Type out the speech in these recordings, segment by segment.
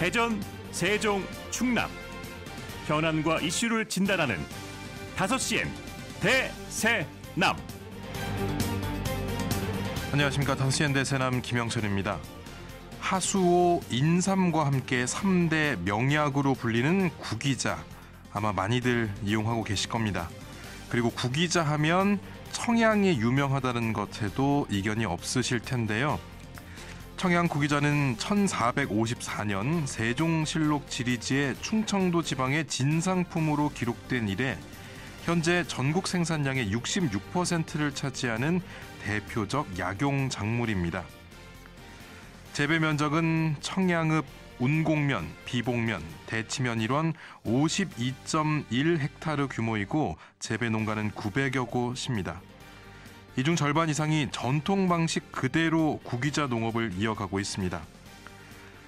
대전, 세종, 충남 현안과 이슈를 진단하는 5시엔 대세남. 안녕하십니까. 5시엔 대세남 김영철입니다. 하수오, 인삼과 함께 3대 명약으로 불리는 구기자, 아마 많이들 이용하고 계실 겁니다. 그리고 구기자 하면 청양이 유명하다는 것에도 이견이 없으실 텐데요. 청양 구기자는 1454년 세종실록 지리지에 충청도 지방의 진상품으로 기록된 이래 현재 전국 생산량의 66%를 차지하는 대표적 약용 작물입니다. 재배 면적은 청양읍, 운곡면, 비봉면, 대치면 일원 52.1헥타르 규모이고 재배 농가는 900여 곳입니다. 이 중 절반 이상이 전통 방식 그대로 구기자 농업을 이어가고 있습니다.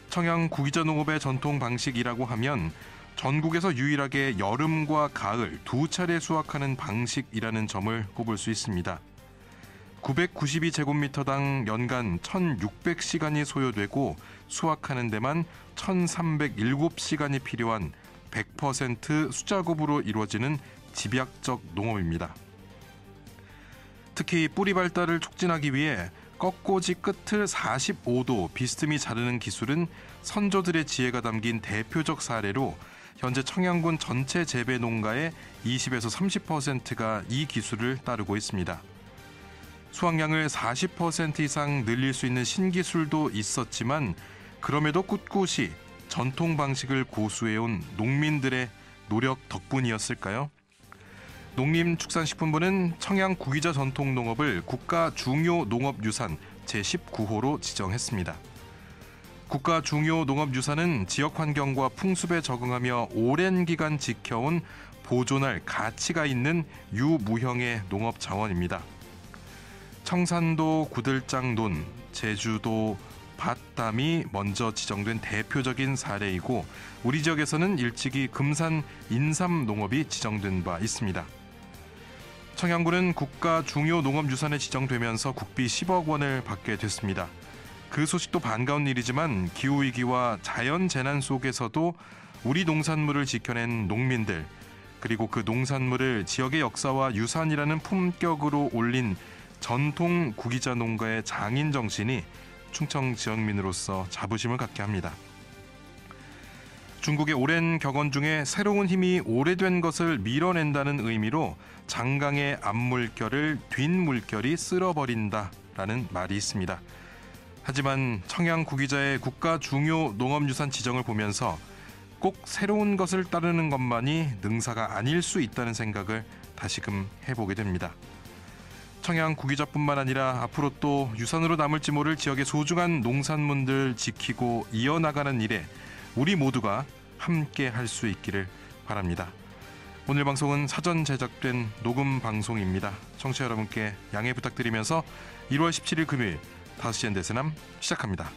청양 구기자 농업의 전통 방식이라고 하면 전국에서 유일하게 여름과 가을 두 차례 수확하는 방식이라는 점을 꼽을 수 있습니다. 992제곱미터당 연간 1600시간이 소요되고 수확하는 데만 1307시간이 필요한 100% 수작업으로 이루어지는 집약적 농업입니다. 특히 뿌리 발달을 촉진하기 위해 꺾꽂이 끝을 45도 비스듬히 자르는 기술은 선조들의 지혜가 담긴 대표적 사례로 현재 청양군 전체 재배 농가의 20에서 30%가 이 기술을 따르고 있습니다. 수확량을 40% 이상 늘릴 수 있는 신기술도 있었지만 그럼에도 꿋꿋이 전통 방식을 고수해온 농민들의 노력 덕분이었을까요? 농림축산식품부는 청양 구기자 전통 농업을 국가 중요 농업유산 제19호로 지정했습니다. 국가 중요 농업유산은 지역 환경과 풍습에 적응하며 오랜 기간 지켜온 보존할 가치가 있는 유무형의 농업 자원입니다. 청산도 구들장 논, 제주도 밭담이 먼저 지정된 대표적인 사례이고 우리 지역에서는 일찍이 금산 인삼 농업이 지정된 바 있습니다. 청양군은 국가 중요 농업유산에 지정되면서 국비 10억 원을 받게 됐습니다. 그 소식도 반가운 일이지만 기후위기와 자연재난 속에서도 우리 농산물을 지켜낸 농민들, 그리고 그 농산물을 지역의 역사와 유산이라는 품격으로 올린 전통 구기자 농가의 장인 정신이 충청 지역민으로서 자부심을 갖게 합니다. 중국의 오랜 격언 중에 새로운 힘이 오래된 것을 밀어낸다는 의미로 장강의 앞물결을 뒷물결이 쓸어버린다라는 말이 있습니다. 하지만 청양 구기자의 국가 중요 농업유산 지정을 보면서 꼭 새로운 것을 따르는 것만이 능사가 아닐 수 있다는 생각을 다시금 해보게 됩니다. 청양 구기자뿐만 아니라 앞으로 또 유산으로 남을지 모를 지역의 소중한 농산물들 지키고 이어나가는 일에 우리 모두가 함께 할 수 있기를 바랍니다. 오늘 방송은 사전 제작된 녹음 방송입니다. 청취자 여러분께 양해 부탁드리면서 1월 17일 금요일 5시엔 대세남 시작합니다.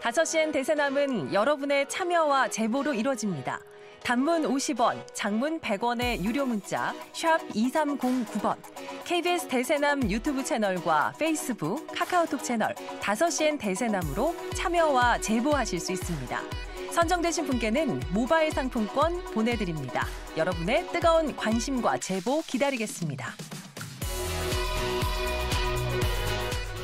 다섯 시엔 대세남은 여러분의 참여와 제보로 이루어집니다. 단문 50원, 장문 100원의 유료 문자 샵 2309번, KBS 대세남 유튜브 채널과 페이스북, 카카오톡 채널 5시엔 대세남으로 참여와 제보하실 수 있습니다. 선정되신 분께는 모바일 상품권 보내드립니다. 여러분의 뜨거운 관심과 제보 기다리겠습니다.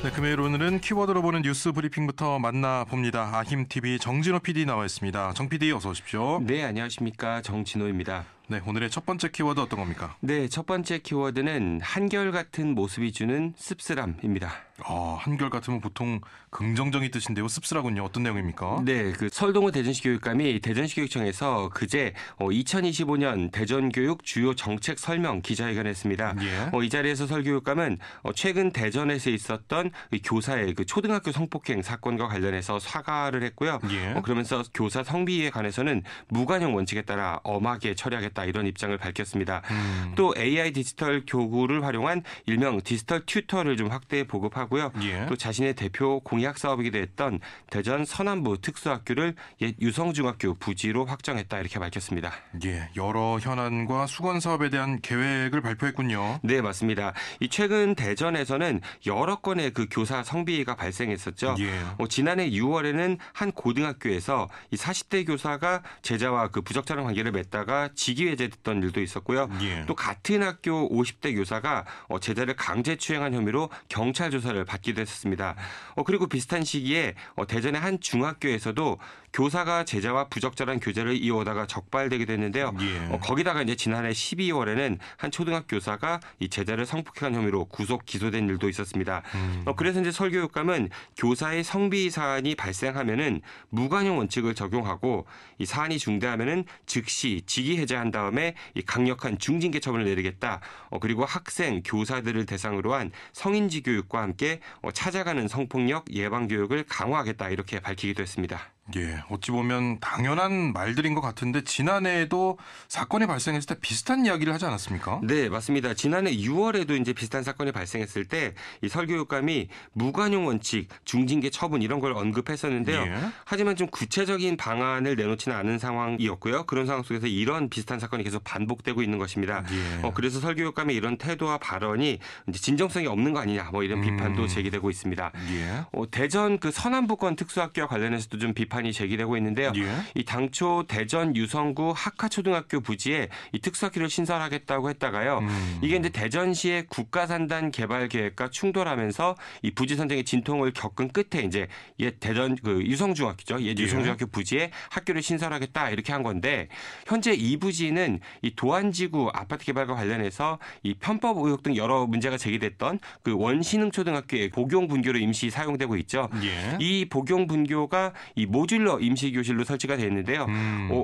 네, 금요일 오늘은 키워드로 보는 뉴스 브리핑부터 만나봅니다. 아힘TV 정진호 PD 나와 있습니다. 정 PD 어서 오십시오. 네, 안녕하십니까. 정진호입니다. 네, 오늘의 첫 번째 키워드 어떤 겁니까? 네, 첫 번째 키워드는 한결같은 모습이 주는 씁쓸함입니다. 한결같으면 보통 긍정적인 뜻인데요. 씁쓸하군요. 어떤 내용입니까? 네, 설동우 대전시 교육감이 대전시 교육청에서 그제 2025년 대전교육 주요 정책 설명 기자회견했습니다. 이 자리에서 설 교육감은 최근 대전에서 있었던 교사의 초등학교 성폭행 사건과 관련해서 사과를 했고요. 그러면서 교사 성비위에 관해서는 무관용 원칙에 따라 엄하게 처리하겠다 이런 입장을 밝혔습니다. 또 AI 디지털 교구를 활용한 일명 디지털 튜터를 좀 확대 보급하고 하고요. 예. 또 자신의 대표 공약 사업이기도 했던 대전 서남부 특수학교를 옛 유성중학교 부지로 확정했다 이렇게 밝혔습니다. 예, 여러 현안과 수건 사업에 대한 계획을 발표했군요. 네, 맞습니다. 이 최근 대전에서는 여러 건의 그 교사 성비위가 발생했었죠. 예. 지난해 6월에는 한 고등학교에서 이 40대 교사가 제자와 그 부적절한 관계를 맺다가 직위해제됐던 일도 있었고요. 예. 또 같은 학교 50대 교사가 제자를 강제추행한 혐의로 경찰 조사를 받기도 했었습니다. 그리고 비슷한 시기에 대전의 한 중학교에서도 교사가 제자와 부적절한 교제를 이어오다가 적발되기도 했는데요. 예. 거기다가 이제 지난해 12월에는 한 초등학교 교사가 이 제자를 성폭행한 혐의로 구속 기소된 일도 있었습니다. 그래서 이제 설교육감은 교사의 성비위 사안이 발생하면은 무관용 원칙을 적용하고 이 사안이 중대하면은 즉시 직위 해제한 다음에 이 강력한 중징계 처분을 내리겠다. 그리고 학생, 교사들을 대상으로 한 성인지 교육과 함께 찾아가는 성폭력 예방 교육을 강화하겠다 이렇게 밝히기도 했습니다. 예, 어찌 보면 당연한 말들인 것 같은데 지난해에도 사건이 발생했을 때 비슷한 이야기를 하지 않았습니까? 네, 맞습니다. 지난해 6월에도 이제 비슷한 사건이 발생했을 때 이 설교육감이 무관용 원칙, 중징계 처분 이런 걸 언급했었는데요. 예. 하지만 좀 구체적인 방안을 내놓지는 않은 상황이었고요. 그런 상황 속에서 이런 비슷한 사건이 계속 반복되고 있는 것입니다. 예. 그래서 설교육감의 이런 태도와 발언이 이제 진정성이 없는 거 아니냐, 뭐 이런 비판도 제기되고 있습니다. 예. 대전 그 서남부권 특수학교와 관련해서도 좀 비판이 제기되고 있는데요. 예. 이 당초 대전 유성구 학하초등학교 부지에 이 특수학교를 신설하겠다고 했다가요. 이게 이제 대전시의 국가산단 개발 계획과 충돌하면서 이 부지 선정의 진통을 겪은 끝에 이제 옛 대전 그 유성중학교죠. 옛 유성중학교 부지에 학교를 신설하겠다 이렇게 한 건데 현재 이 부지는 이 도안지구 아파트 개발과 관련해서 이 편법 의혹 등 여러 문제가 제기됐던 그 원신흥초등학교의 복용분교로 임시 사용되고 있죠. 예. 이 복용분교가 이 모듈러 임시교실로 설치가 되어 있는데요.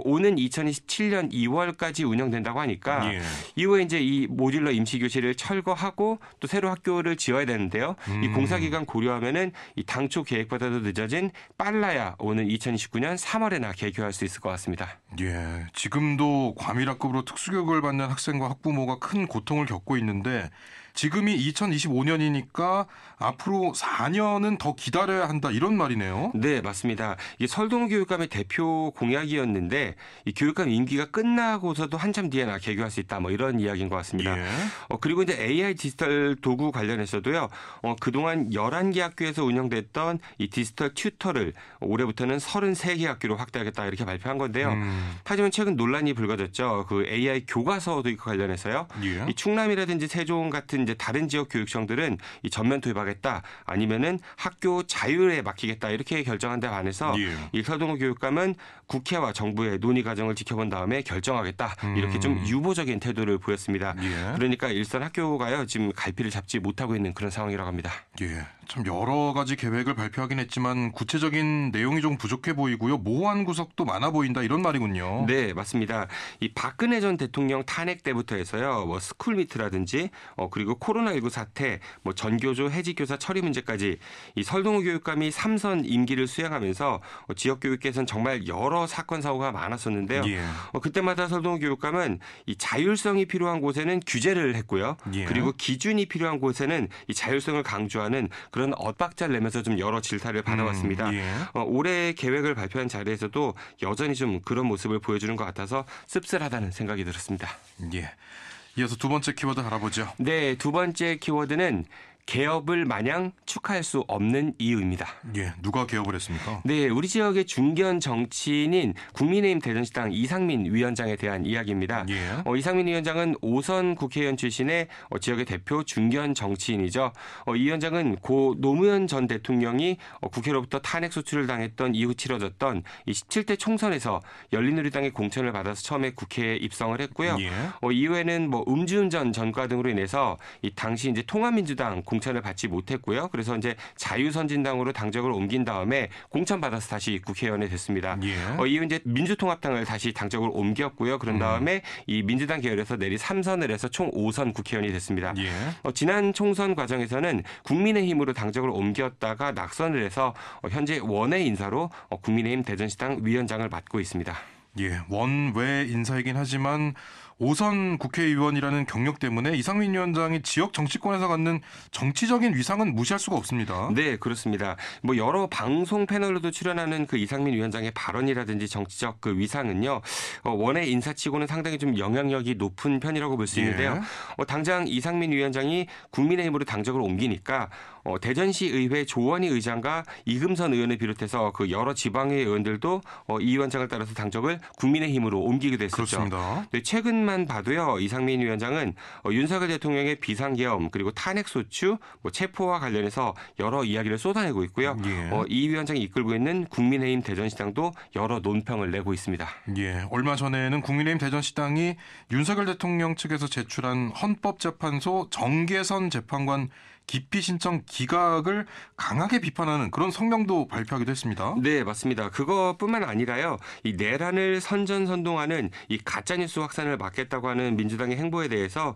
오는 2027년 2월까지 운영된다고 하니까 예. 이후에 이제 이 모듈러 임시교실을 철거하고 또 새로 학교를 지어야 되는데요. 이 공사기간 고려하면은 이 당초 계획보다도 늦어진 빨라야 오는 2029년 3월에나 개교할 수 있을 것 같습니다. 예, 지금도 과밀학급으로 특수교육을 받는 학생과 학부모가 큰 고통을 겪고 있는데 지금이 2025년이니까 앞으로 4년은 더 기다려야 한다 이런 말이네요. 네, 맞습니다. 이게 설동우 교육감의 대표 공약이었는데 이 교육감 임기가 끝나고서도 한참 뒤에나 개교할 수 있다. 뭐 이런 이야기인 것 같습니다. 예. 그리고 이제 AI 디지털 도구 관련해서도요. 그동안 11개 학교에서 운영됐던 이 디지털 튜터를 올해부터는 33개 학교로 확대하겠다 이렇게 발표한 건데요. 하지만 최근 논란이 불거졌죠. 그 AI 교과서 도입 관련해서요. 예. 이 충남이라든지 세종 같은 이제 다른 지역 교육청들은 이 전면 도입하겠다 아니면은 학교 자율에 맡기겠다 이렇게 결정한 데 반해서 예. 이 설동우 교육감은 국회와 정부의 논의 과정을 지켜본 다음에 결정하겠다 이렇게 좀 유보적인 태도를 보였습니다. 예. 그러니까 일선 학교가요 지금 갈피를 잡지 못하고 있는 그런 상황이라고 합니다. 예, 참 여러 가지 계획을 발표하긴 했지만 구체적인 내용이 좀 부족해 보이고요. 모호한 구석도 많아 보인다 이런 말이군요. 네, 맞습니다. 이 박근혜 전 대통령 탄핵 때부터 해서요. 뭐 스쿨미트라든지 그리고 코로나19 사태, 뭐 전교조 해직교사 처리 문제까지 이 설동우 교육감이 3선 임기를 수행하면서 지역 교육계에서는 정말 여러 사건 사고가 많았었는데요. 예. 그때마다 설동우 교육감은 이 자율성이 필요한 곳에는 규제를 했고요. 예. 그리고 기준이 필요한 곳에는 이 자율성을 강조하는 그런 엇박자를 내면서 좀 여러 질타를 받아왔습니다. 예. 올해 계획을 발표한 자리에서도 여전히 좀 그런 모습을 보여주는 것 같아서 씁쓸하다는 생각이 들었습니다. 예. 이어서 두 번째 키워드 알아보죠. 네, 두 번째 키워드는 개업을 마냥 축하할 수 없는 이유입니다. 예, 누가 개업을 했습니까? 네, 우리 지역의 중견 정치인인 국민의힘 대전시당 이상민 위원장에 대한 이야기입니다. 예. 이상민 위원장은 5선 국회의원 출신의 지역의 대표 중견 정치인이죠. 이 위원장은 고 노무현 전 대통령이 국회로부터 탄핵 소추를 당했던 이후 치러졌던 이 17대 총선에서 열린우리당의 공천을 받아서 처음에 국회에 입성을 했고요. 예. 이후에는 뭐 음주운전 전과 등으로 인해서 이 당시 이제 통합민주당 공천을 받지 못했고요. 그래서 이제 자유선진당으로 당적을 옮긴 다음에 공천 받아서 다시 국회의원이 됐습니다. 예. 이후 이제 민주통합당을 다시 당적을 옮겼고요. 그런 다음에 이 민주당 계열에서 내리 3선을 해서 총 5선 국회의원이 됐습니다. 예. 지난 총선 과정에서는 국민의힘으로 당적을 옮겼다가 낙선을 해서 현재 원외 인사로 국민의힘 대전시당 위원장을 맡고 있습니다. 예, 원외 인사이긴 하지만 5선 국회의원이라는 경력 때문에 이상민 위원장이 지역 정치권에서 갖는 정치적인 위상은 무시할 수가 없습니다. 네, 그렇습니다. 뭐 여러 방송 패널로도 출연하는 그 이상민 위원장의 발언이라든지 정치적 그 위상은요, 원외 인사치고는 상당히 좀 영향력이 높은 편이라고 볼 수 있는데요. 당장 이상민 위원장이 국민의힘으로 당적을 옮기니까 대전시 의회 조원희 의장과 이금선 의원을 비롯해서 그 여러 지방의 의원들도 이 위원장을 따라서 당적을 국민의힘으로 옮기기도 했었죠. 그렇습니다. 네, 최근만 봐도요, 이상민 위원장은 윤석열 대통령의 비상계엄 그리고 탄핵소추, 체포와 관련해서 여러 이야기를 쏟아내고 있고요. 이 위원장이 이끌고 있는 국민의힘 대전시당도 여러 논평을 내고 있습니다. 예, 얼마 전에는 국민의힘 대전시당이 윤석열 대통령 측에서 제출한 헌법재판소 정계선 재판관 기피 신청 기각을 강하게 비판하는 그런 성명도 발표하기도 했습니다. 네, 맞습니다. 그것뿐만 아니라요. 이 내란을 선전선동하는 이 가짜뉴스 확산을 막겠다고 하는 민주당의 행보에 대해서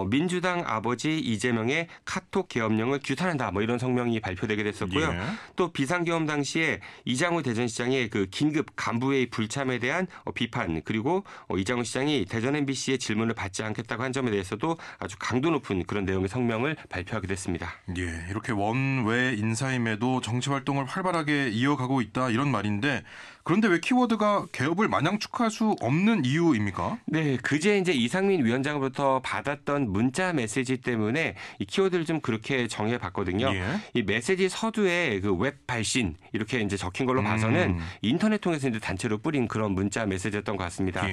민주당 아버지 이재명의 카톡 계엄령을 규탄한다. 뭐 이런 성명이 발표되게 됐었고요. 또 비상계엄 당시에 이장우 대전시장의 그 긴급 간부회의 불참에 대한 비판, 그리고 이장우 시장이 대전 MBC의 질문을 받지 않겠다고 한 점에 대해서도 아주 강도 높은 그런 내용의 성명을 발표하기도 했습니다. 예, 이렇게 원외 인사임에도 정치 활동을 활발하게 이어가고 있다 이런 말인데, 그런데 왜 키워드가 개업을 마냥 축하할 수 없는 이유입니까? 네, 그제 이제 이상민 위원장으로부터 받았던 문자 메시지 때문에 이 키워드를 좀 그렇게 정해봤거든요. 이 메시지 서두에 그 웹 발신 이렇게 이제 적힌 걸로 봐서는 인터넷 통해서 이제 단체로 뿌린 그런 문자 메시지였던 것 같습니다.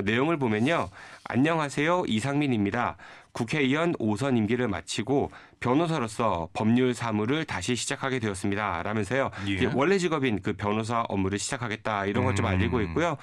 내용을 보면요, 안녕하세요, 이상민입니다. 국회의원 5선 임기를 마치고 변호사로서 법률 사무를 다시 시작하게 되었습니다. 라면서요. 원래 직업인 그 변호사 업무를 시작하겠다 이런 걸 좀 알리고 있고요.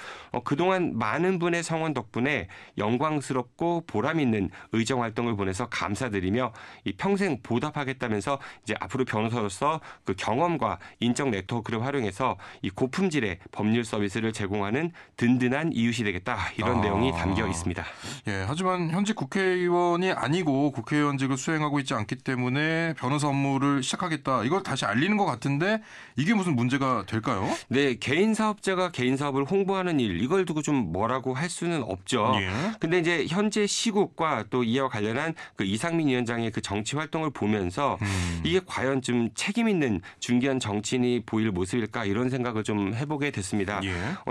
그동안 많은 분의 성원 덕분에 영광스럽고 보람 있는 의정 활동을 보내서 감사드리며 이 평생 보답하겠다면서 이제 앞으로 변호사로서 그 경험과 인적 네트워크를 활용해서 이 고품질의 법률 서비스를 제공하는 든든한 이웃이 되겠다 이런 내용이 담겨 있습니다. 예, 하지만 현직 국회의원이 아니고 국회의원직을 수행하고 있지 않기 때문에 변호사 업무를 시작하겠다. 이걸 다시 알리는 것 같은데 이게 무슨 문제가 될까요? 네, 개인 사업자가 개인 사업을 홍보하는 일, 이걸 두고 좀 뭐라고 할 수는 없죠. 근데 이제 현재 시국과 또 이와 관련한 그 이상민 위원장의 그 정치 활동을 보면서 이게 과연 좀 책임 있는 중견 정치인이 보일 모습일까 이런 생각을 좀 해보게 됐습니다.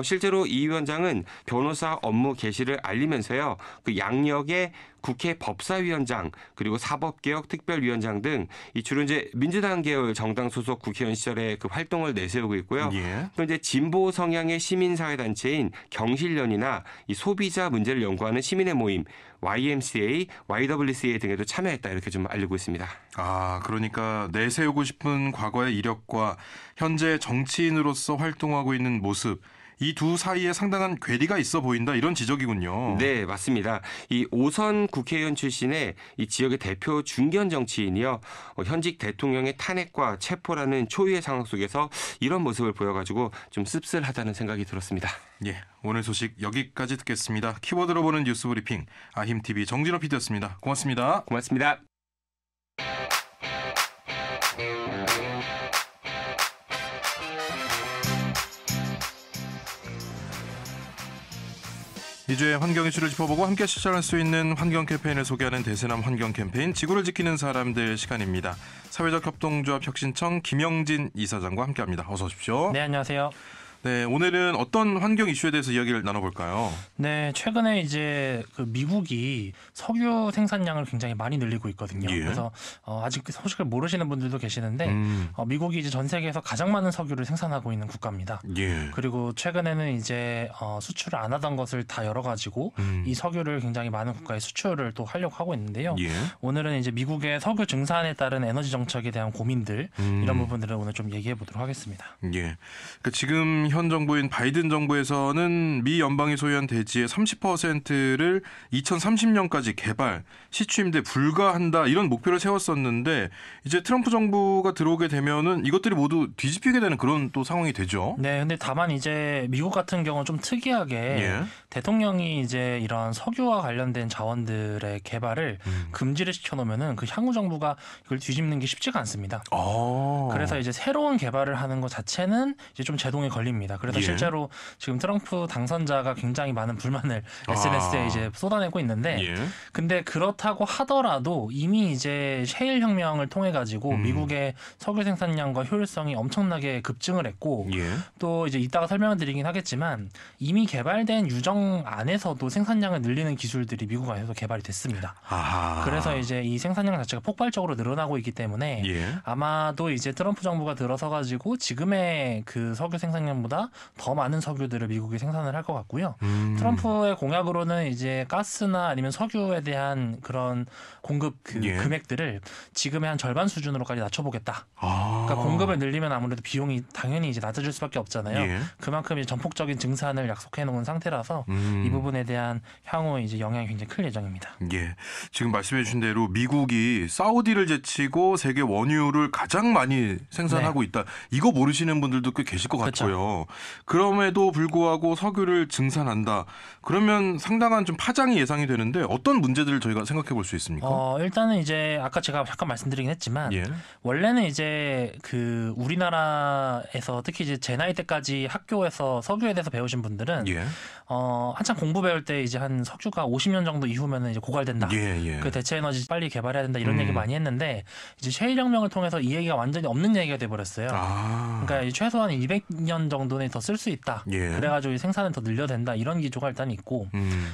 실제로 이 위원장은 변호사 업무 개시를 알리면서요, 그 양력의 국회 법사위원장 그리고 사법개혁 특별위원장 등 이 주로 이제 민주당 계열 정당 소속 국회의원 시절에 그 활동을 내세우고 있고요. 또 이제 진보 성향의 시민사회 단체인 경실련이나 이 소비자 문제를 연구하는 시민의 모임 YMCA, YWCA 등에도 참여했다 이렇게 좀 알리고 있습니다. 아, 그러니까 내세우고 싶은 과거의 이력과 현재 정치인으로서 활동하고 있는 모습, 이 두 사이에 상당한 괴리가 있어 보인다 이런 지적이군요. 네, 맞습니다. 이 5선 국회의원 출신의 이 지역의 대표 중견 정치인이요, 현직 대통령의 탄핵과 체포라는 초유의 상황 속에서 이런 모습을 보여가지고 좀 씁쓸하다는 생각이 들었습니다. 예, 오늘 소식 여기까지 듣겠습니다. 키워드로 보는 뉴스 브리핑 아힘TV 정진호 PD였습니다. 고맙습니다. 고맙습니다. 이주의 환경 이슈를 짚어보고 함께 실천할 수 있는 환경 캠페인을 소개하는 대세남 환경 캠페인 지구를 지키는 사람들 시간입니다. 사회적 협동조합 혁신청 김영진 이사장과 함께합니다. 어서 오십시오. 네, 안녕하세요. 네, 오늘은 어떤 환경 이슈에 대해서 이야기를 나눠볼까요? 네, 최근에 이제 그 미국이 석유 생산량을 굉장히 많이 늘리고 있거든요. 그래서 아직 그 소식을 모르시는 분들도 계시는데 미국이 이제 전 세계에서 가장 많은 석유를 생산하고 있는 국가입니다. 그리고 최근에는 이제 수출을 안 하던 것을 다 열어가지고 이 석유를 굉장히 많은 국가에 수출을 또 하려고 하고 있는데요. 오늘은 이제 미국의 석유 증산에 따른 에너지 정책에 대한 고민들 이런 부분들을 오늘 좀 얘기해 보도록 하겠습니다. 예, 그러니까 지금 현 정부인 바이든 정부에서는 미 연방이 소유한 대지의 30%를 2030년까지 개발, 시추임대 불가한다 이런 목표를 세웠었는데 이제 트럼프 정부가 들어오게 되면은 이것들이 모두 뒤집히게 되는 그런 또 상황이 되죠. 네, 근데 다만 이제 미국 같은 경우는 좀 특이하게 대통령이 이제 이런 석유와 관련된 자원들의 개발을 금지를 시켜놓으면은 그 향후 정부가 이걸 뒤집는 게 쉽지가 않습니다. 그래서 이제 새로운 개발을 하는 것 자체는 이제 좀 제동이 걸립니다. 겁니다. 그래서 예. 실제로 지금 트럼프 당선자가 굉장히 많은 불만을 SNS에 이제 쏟아내고 있는데, 예. 근데 그렇다고 하더라도 이미 이제 셰일 혁명을 통해 가지고 미국의 석유 생산량과 효율성이 엄청나게 급증을 했고, 예. 또 이제 이따가 설명을 드리긴 하겠지만 이미 개발된 유정 안에서도 생산량을 늘리는 기술들이 미국 안에서 개발이 됐습니다. 아하. 그래서 이제 이 생산량 자체가 폭발적으로 늘어나고 있기 때문에 예. 아마도 이제 트럼프 정부가 들어서 가지고 지금의 그 석유 생산량보다 더 많은 석유들을 미국이 생산을 할 것 같고요. 트럼프의 공약으로는 이제 가스나 아니면 석유에 대한 그런 공급 예. 금액들을 지금의 한 절반 수준으로까지 낮춰보겠다. 아. 그러니까 공급을 늘리면 아무래도 비용이 당연히 이제 낮아질 수밖에 없잖아요. 예. 그만큼 이제 전폭적인 증산을 약속해 놓은 상태라서 이 부분에 대한 향후 이제 영향이 굉장히 클 예정입니다. 예. 지금 말씀해 주신 대로 미국이 사우디를 제치고 세계 원유를 가장 많이 생산하고 있다. 이거 모르시는 분들도 꽤 계실 것 그렇죠. 같고요. 그럼에도 불구하고 석유를 증산한다. 그러면 상당한 좀 파장이 예상이 되는데 어떤 문제들을 저희가 생각해 볼 수 있습니까? 일단은 이제 아까 제가 잠깐 말씀드리긴 했지만 예. 원래는 이제 그 우리나라에서 특히 이제 제 나이 때까지 학교에서 석유에 대해서 배우신 분들은 예. 한창 공부 배울 때 이제 한 석유가 50년 정도 이후면은 이제 고갈된다. 예, 예. 그 대체 에너지 빨리 개발해야 된다 이런 얘기 많이 했는데 이제 셰일 혁명을 통해서 이 얘기가 완전히 없는 얘기가 돼 버렸어요. 아. 그러니까 최소한 200년 정도는 더 쓸 수 있다. 예. 그래가지고 생산을 더 늘려야 된다. 이런 기조가 일단 있고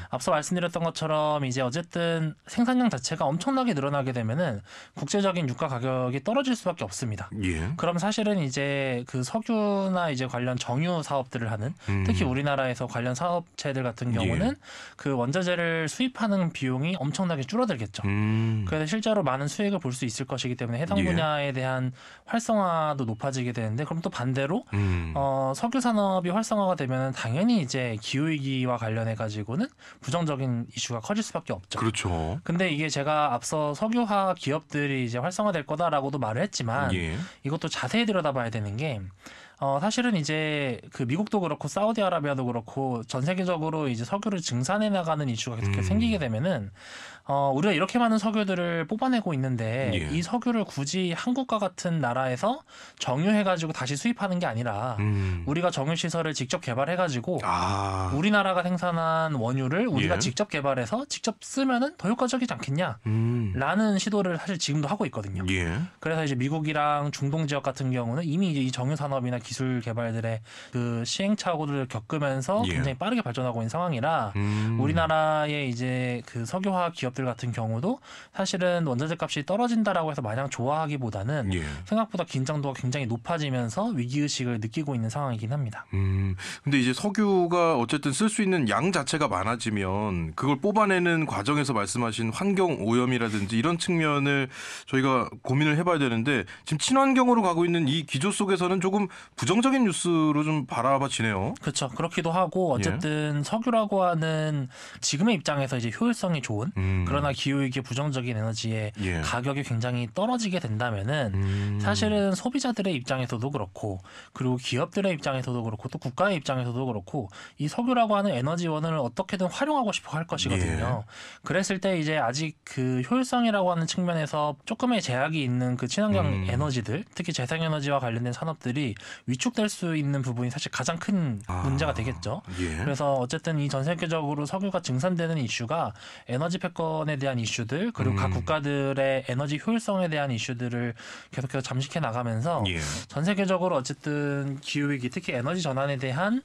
앞서 말씀드렸던 것처럼 이제 어쨌든 생산량 자체가 엄청나게 늘어나게 되면은 국제적인 유가 가격이 떨어질 수밖에 없습니다. 예. 그럼 사실은 이제 그 석유나 이제 관련 정유 사업들을 하는 특히 우리나라에서 관련 사업체들 같은 경우는 그 원자재를 수입하는 비용이 엄청나게 줄어들겠죠. 그래서 실제로 많은 수익을 볼 수 있을 것이기 때문에 해당 분야에 대한 활성화도 높아지게 되는데 그럼 또 반대로 석유 산업이 활성화가 되면 당연히 이제 기후 위기와 관련해 가지고는 부정적인 이슈가 커질 수밖에 없죠. 그렇죠. 근데 이게 제가 앞서 석유화 기업들이 이제 활성화될 거다라고도 말을 했지만 예. 이것도 자세히 들여다봐야 되는 게 사실은 이제 그 미국도 그렇고 사우디아라비아도 그렇고 전 세계적으로 이제 석유를 증산해 나가는 이슈가 계속 생기게 되면은 우리가 이렇게 많은 석유들을 뽑아내고 있는데 예. 이 석유를 굳이 한국과 같은 나라에서 정유해가지고 다시 수입하는 게 아니라 우리가 정유 시설을 직접 개발해가지고 아. 우리나라가 생산한 원유를 우리가 예. 직접 개발해서 직접 쓰면은 더 효과적이지 않겠냐? 라는 시도를 사실 지금도 하고 있거든요. 예. 그래서 이제 미국이랑 중동 지역 같은 경우는 이미 이제 이 정유 산업이나 기술 개발들의 그 시행착오를 겪으면서 예. 굉장히 빠르게 발전하고 있는 상황이라 우리나라의 이제 그 석유화학 기업들 같은 경우도 사실은 원자재 값이 떨어진다라고 해서 마냥 좋아하기보다는 예. 생각보다 긴장도가 굉장히 높아지면서 위기의식을 느끼고 있는 상황이긴 합니다. 근데 이제 석유가 어쨌든 쓸 수 있는 양 자체가 많아지면 그걸 뽑아내는 과정에서 말씀하신 환경 오염이라든지 이런 측면을 저희가 고민을 해봐야 되는데 지금 친환경으로 가고 있는 이 기조 속에서는 조금 부정적인 뉴스로 좀 바라봐지네요. 그렇죠. 그렇기도 하고 어쨌든 석유라고 하는 지금의 입장에서 이제 효율성이 좋은 그러나 기후위기에 부정적인 에너지의 예. 가격이 굉장히 떨어지게 된다면은 사실은 소비자들의 입장에서도 그렇고 그리고 기업들의 입장에서도 그렇고 또 국가의 입장에서도 그렇고 이 석유라고 하는 에너지원을 어떻게든 활용하고 싶어 할 것이거든요. 그랬을 때 이제 아직 그 효율성이라고 하는 측면에서 조금의 제약이 있는 그 친환경 에너지들 특히 재생에너지와 관련된 산업들이 위축될 수 있는 부분이 사실 가장 큰 문제가 되겠죠. 예. 그래서 어쨌든 이 전 세계적으로 석유가 증산되는 이슈가 에너지 패권에 대한 이슈들 그리고 각 국가들의 에너지 효율성에 대한 이슈들을 계속해서 잠식해 나가면서 예. 전 세계적으로 어쨌든 기후위기 특히 에너지 전환에 대한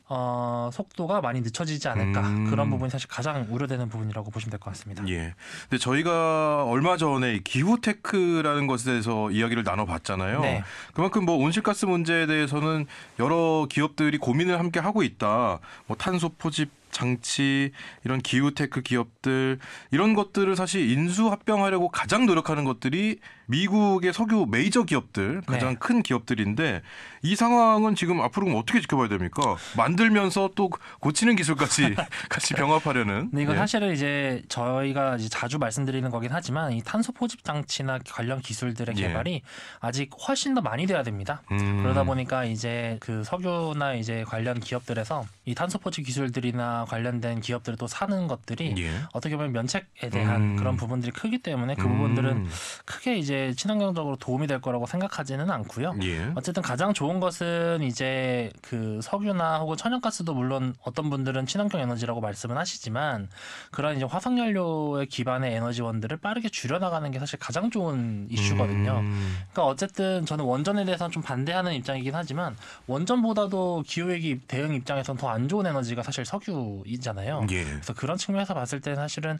속도가 많이 늦춰지지 않을까 그런 부분이 사실 가장 우려되는 부분이라고 보시면 될 것 같습니다. 예. 근데 저희가 얼마 전에 기후테크라는 것에 대해서 이야기를 나눠봤잖아요. 네. 그만큼 뭐 온실가스 문제에 대해서는 여러 기업들이 고민을 함께 하고 있다. 뭐 탄소 포집 장치 이런 기후테크 기업들 이런 것들을 사실 인수합병하려고 가장 노력하는 것들이 미국의 석유 메이저 기업들 가장 네. 큰 기업들인데 이 상황은 지금 앞으로 어떻게 지켜봐야 됩니까? 만들면서 또 고치는 기술까지 같이 병합하려는. 근데 이거 예. 사실은 이제 저희가 이제 자주 말씀드리는 거긴 하지만 이 탄소 포집 장치나 관련 기술들의 예. 개발이 아직 훨씬 더 많이 돼야 됩니다. 그러다 보니까 이제 그 석유나 이제 관련 기업들에서 이 탄소 포집 기술들이나 에너지나 관련된 기업들을 또 사는 것들이 예. 어떻게 보면 면책에 대한 그런 부분들이 크기 때문에 그 부분들은 크게 이제 친환경적으로 도움이 될 거라고 생각하지는 않고요. 예. 어쨌든 가장 좋은 것은 이제 그 석유나 혹은 천연가스도 물론 어떤 분들은 친환경 에너지라고 말씀은 하시지만 그런 이제 화석연료의 기반의 에너지원들을 빠르게 줄여나가는 게 사실 가장 좋은 이슈거든요. 그러니까 어쨌든 저는 원전에 대해서는 좀 반대하는 입장이긴 하지만 원전보다도 기후위기 대응 입장에서는 더 안 좋은 에너지가 사실 석유이잖아요. 예. 그래서 그런 측면에서 봤을 때는 사실은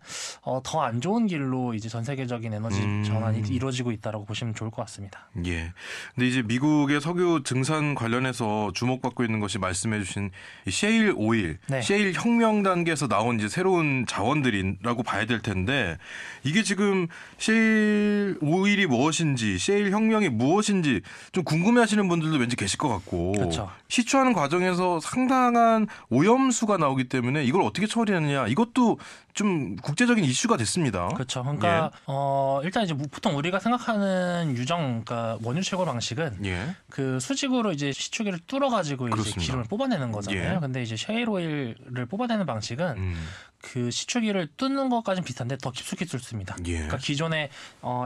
더 안 좋은 길로 이제 전 세계적인 에너지 전환이 이루어지고 있다라고 보시면 좋을 것 같습니다. 예. 근데 이제 미국의 석유 증산 관련해서 주목받고 있는 것이 말씀해주신 셰일 오일, 네. 셰일 혁명 단계에서 나온 이제 새로운 자원들이라고 봐야 될 텐데 이게 지금 셰일 오일이 무엇인지, 셰일 혁명이 무엇인지 좀 궁금해하시는 분들도 왠지 계실 것 같고, 그렇죠. 시추하는 과정에서 상당한 오염수가 나오기 때문에 이걸 어떻게 처리하느냐 이것도 좀 국제적인 이슈가 됐습니다. 그렇죠. 그러니까 일단 이제 보통 우리가 생각하는 그러니까 원유 채굴 방식은 예. 그 수직으로 이제 시추기를 뚫어가지고 이제 그렇습니다. 기름을 뽑아내는 거잖아요. 예. 근데 이제 셰일 오일을 뽑아내는 방식은 그 시추기를 뚫는 것까지는 비슷한데 더 깊숙이 뚫습니다. 예. 그러니까 기존에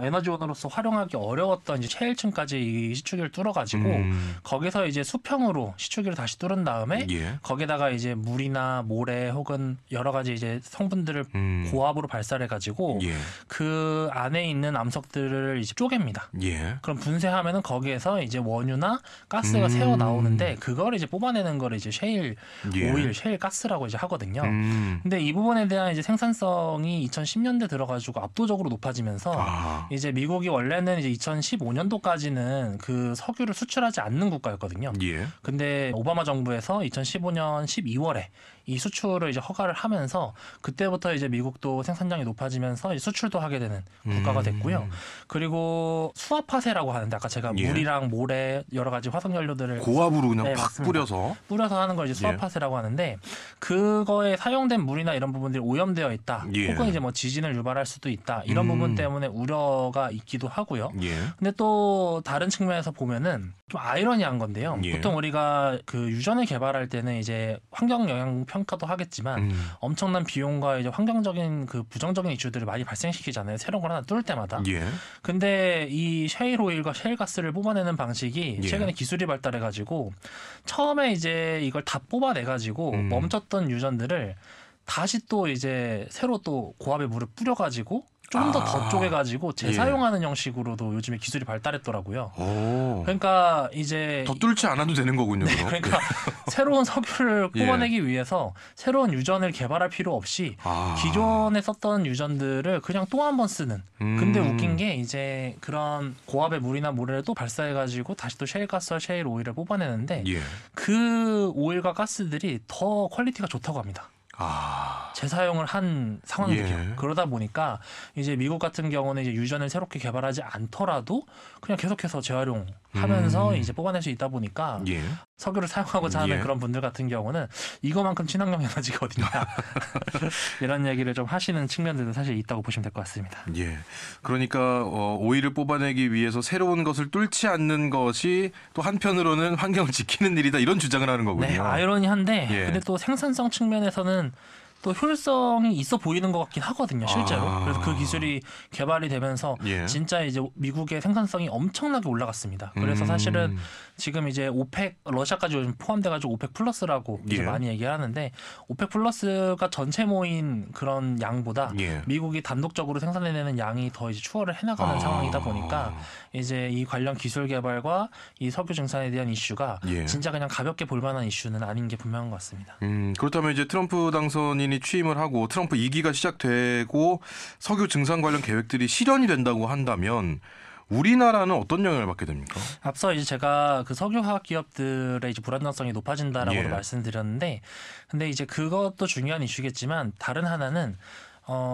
에너지원으로서 활용하기 어려웠던 이제 셰일층까지 이 시추기를 뚫어가지고 거기서 이제 수평으로 시추기를 다시 뚫은 다음에 예. 거기다가 이제 물이나 모래 혹은 여러 가지 이제 성분들을 고압으로 발사해가지고 예. 그 안에 있는 암석들을 이제 쪼갭니다. 예. 그럼 분쇄하면은 거기에서 이제 원유나 가스가 새어 나오는데 그걸 이제 뽑아내는 걸 이제 셰일 예. 오일, 셰일 가스라고 이제 하거든요. 음. 근데 이 부분에 대한 이제 생산성이 2010년대 들어가지고 압도적으로 높아지면서 이제 미국이 원래는 이제 2015년도까지는 그 석유를 수출하지 않는 국가였거든요. 예. 근데 오바마 정부에서 2015년 12월에 이 수출을 이제 허가를 하면서 그때부터 이제 미국도 생산량이 높아지면서 이제 수출도 하게 되는 국가가 됐고요. 그리고 수압화세라고 하는데 아까 제가 예. 물이랑 모래 여러 가지 화석연료들을 고압으로 그냥 네, 팍 맞습니다. 뿌려서 하는 걸 이제 수압화세라고 하는데 그거에 사용된 물이나 이런 부분들이 오염되어 있다. 예. 혹은 이제 뭐 지진을 유발할 수도 있다. 이런 부분 때문에 우려가 있기도 하고요. 예. 근데 또 다른 측면에서 보면은 좀 아이러니한 건데요. 예. 보통 우리가 그 유전을 개발할 때는 이제 환경 영향 평가도 하겠지만 엄청난 비용과 이제 환경적인 그 부정적인 이슈들을 많이 발생시키잖아요. 새로운 걸 하나 뚫을 때마다. 예. 근데 이 셰일 오일과 셰일 가스를 뽑아내는 방식이 예. 최근에 기술이 발달해가지고 처음에 이제 이걸 다 뽑아내가지고 멈췄던 유전들을 다시 또 이제 새로 또 고압의 물을 뿌려가지고 좀 더 쪼개가지고 재사용하는 형식으로도 요즘에 기술이 발달했더라고요. 오. 그러니까 이제 더 뚫지 않아도 되는 거군요. 네, 그럼. 그러니까 새로운 석유를 예. 뽑아내기 위해서 새로운 유전을 개발할 필요 없이 기존에 썼던 유전들을 그냥 또 한 번 쓰는. 근데 웃긴 게 이제 그런 고압의 물이나 모래를 또 발사해가지고 다시 또 셰일가스와 셰일 오일을 뽑아내는데 예. 그 오일과 가스들이 더 퀄리티가 좋다고 합니다. 재사용을 한 상황들이요. 예. 그러다 보니까 이제 미국 같은 경우는 이제 유전을 새롭게 개발하지 않더라도 그냥 계속해서 재활용하면서 이제 뽑아낼 수 있다 보니까 예. 석유를 사용하고자 하는 예. 그런 분들 같은 경우는 이거만큼 친환경 에너지가 어딨냐 이런 얘기를 좀 하시는 측면들도 사실 있다고 보시면 될 것 같습니다. 예. 그러니까 오일을 뽑아내기 위해서 새로운 것을 뚫지 않는 것이 또 한편으로는 환경을 지키는 일이다 이런 주장을 하는 거군요. 네, 아이러니한데 예. 근데 또 생산성 측면에서는 또 효율성이 있어 보이는 것 같긴 하거든요, 실제로. 그래서 그 기술이 개발이 되면서 예. 진짜 이제 미국의 생산성이 엄청나게 올라갔습니다. 그래서 사실은 지금 이제 오펙 러시아까지 요즘 포함돼가지고 오펙 플러스라고 이제 예. 많이 얘기를 하는데 오펙 플러스가 전체 모인 그런 양보다 예. 미국이 단독적으로 생산해내는 양이 더 이제 추월을 해나가는 상황이다 보니까 이제 이 관련 기술 개발과 이 석유 증산에 대한 이슈가 예. 진짜 그냥 가볍게 볼만한 이슈는 아닌 게 분명한 것 같습니다. 그렇다면 이제 트럼프 당선인이 취임을 하고 트럼프 2기가 시작되고 석유 증산 관련 계획들이 실현이 된다고 한다면 우리나라는 어떤 영향을 받게 됩니까? 앞서 이제 제가 그 석유화학 기업들의 이제 불안정성이 높아진다라고 예. 말씀드렸는데, 근데 이제 그것도 중요한 이슈겠지만 다른 하나는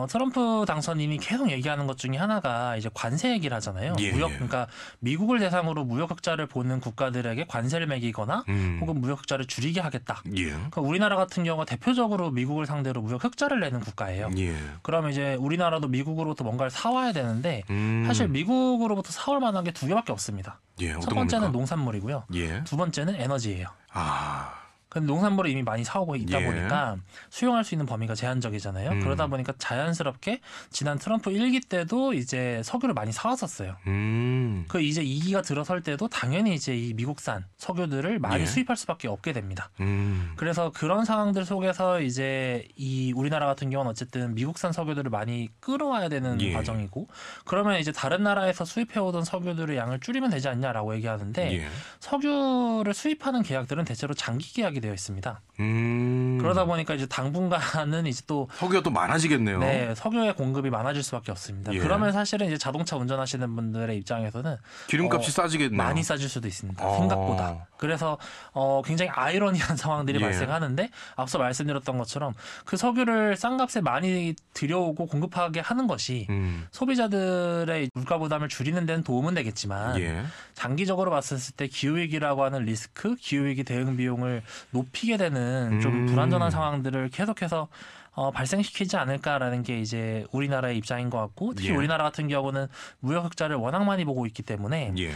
트럼프 당선인이 계속 얘기하는 것 중에 하나가 이제 관세 얘기를 하잖아요. 예, 무역, 예. 그러니까 미국을 대상으로 무역 흑자를 보는 국가들에게 관세를 매기거나 혹은 무역 흑자를 줄이게 하겠다. 예. 그러니까 우리나라 같은 경우가 대표적으로 미국을 상대로 무역 흑자를 내는 국가예요. 예. 그러면 이제 우리나라도 미국으로부터 뭔가를 사와야 되는데 사실 미국으로부터 사올 만한 게 두 개밖에 없습니다. 예. 첫 어떤 번째는 겁니까? 농산물이고요. 예. 두 번째는 에너지예요. 아. 근데 농산물을 이미 많이 사오고 있다 예. 보니까 수용할 수 있는 범위가 제한적이잖아요. 그러다 보니까 자연스럽게 지난 트럼프 1기 때도 이제 석유를 많이 사왔었어요. 그 이제 2기가 들어설 때도 당연히 이제 이 미국산 석유들을 많이 예. 수입할 수밖에 없게 됩니다. 그래서 그런 상황들 속에서 이제 이 우리나라 같은 경우는 어쨌든 미국산 석유들을 많이 끌어와야 되는 예. 과정이고, 그러면 이제 다른 나라에서 수입해오던 석유들의 양을 줄이면 되지 않냐라고 얘기하는데 예. 석유를 수입하는 계약들은 대체로 장기 계약이 되어 있습니다. 그러다 보니까 이제 당분간은 이제 또 석유가 또 많아지겠네요. 네, 석유의 공급이 많아질 수밖에 없습니다. 예. 그러면 사실은 이제 자동차 운전하시는 분들의 입장에서는 기름값이 싸지겠네요. 많이 싸질 수도 있습니다. 생각보다. 그래서 굉장히 아이러니한 상황들이 예. 발생하는데, 앞서 말씀드렸던 것처럼 그 석유를 싼 값에 많이 들여오고 공급하게 하는 것이 소비자들의 물가 부담을 줄이는 데는 도움은 되겠지만 예. 장기적으로 봤을 때 기후위기라고 하는 리스크, 기후위기 대응 비용을 높이게 되는 좀 불안전한 상황들을 계속해서 발생시키지 않을까라는 게 이제 우리나라의 입장인 것 같고, 특히 예. 우리나라 같은 경우는 무역 흑자를 워낙 많이 보고 있기 때문에 예.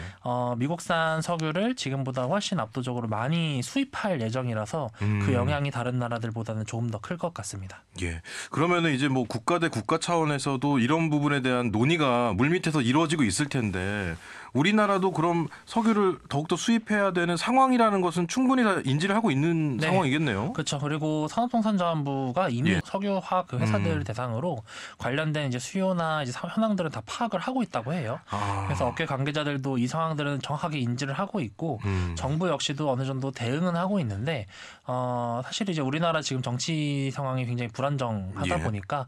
미국산 석유를 지금보다 훨씬 압도적으로 많이 수입할 예정이라서 그 영향이 다른 나라들보다는 조금 더 클 것 같습니다. 예. 그러면은 이제 뭐 국가 대 국가 차원에서도 이런 부분에 대한 논의가 물밑에서 이루어지고 있을 텐데, 우리나라도 그럼 석유를 더욱더 수입해야 되는 상황이라는 것은 충분히 다 인지를 하고 있는 네. 상황이겠네요. 그렇죠. 그리고 산업통상자원부가 이미 예. 석유화 그 회사들 대상으로 관련된 이제 수요나 이제 현황들은 다 파악을 하고 있다고 해요. 그래서 업계 관계자들도 이 상황들은 정확하게 인지를 하고 있고, 정부 역시도 어느 정도 대응은 하고 있는데, 사실 이제 우리나라 지금 정치 상황이 굉장히 불안정하다 예. 보니까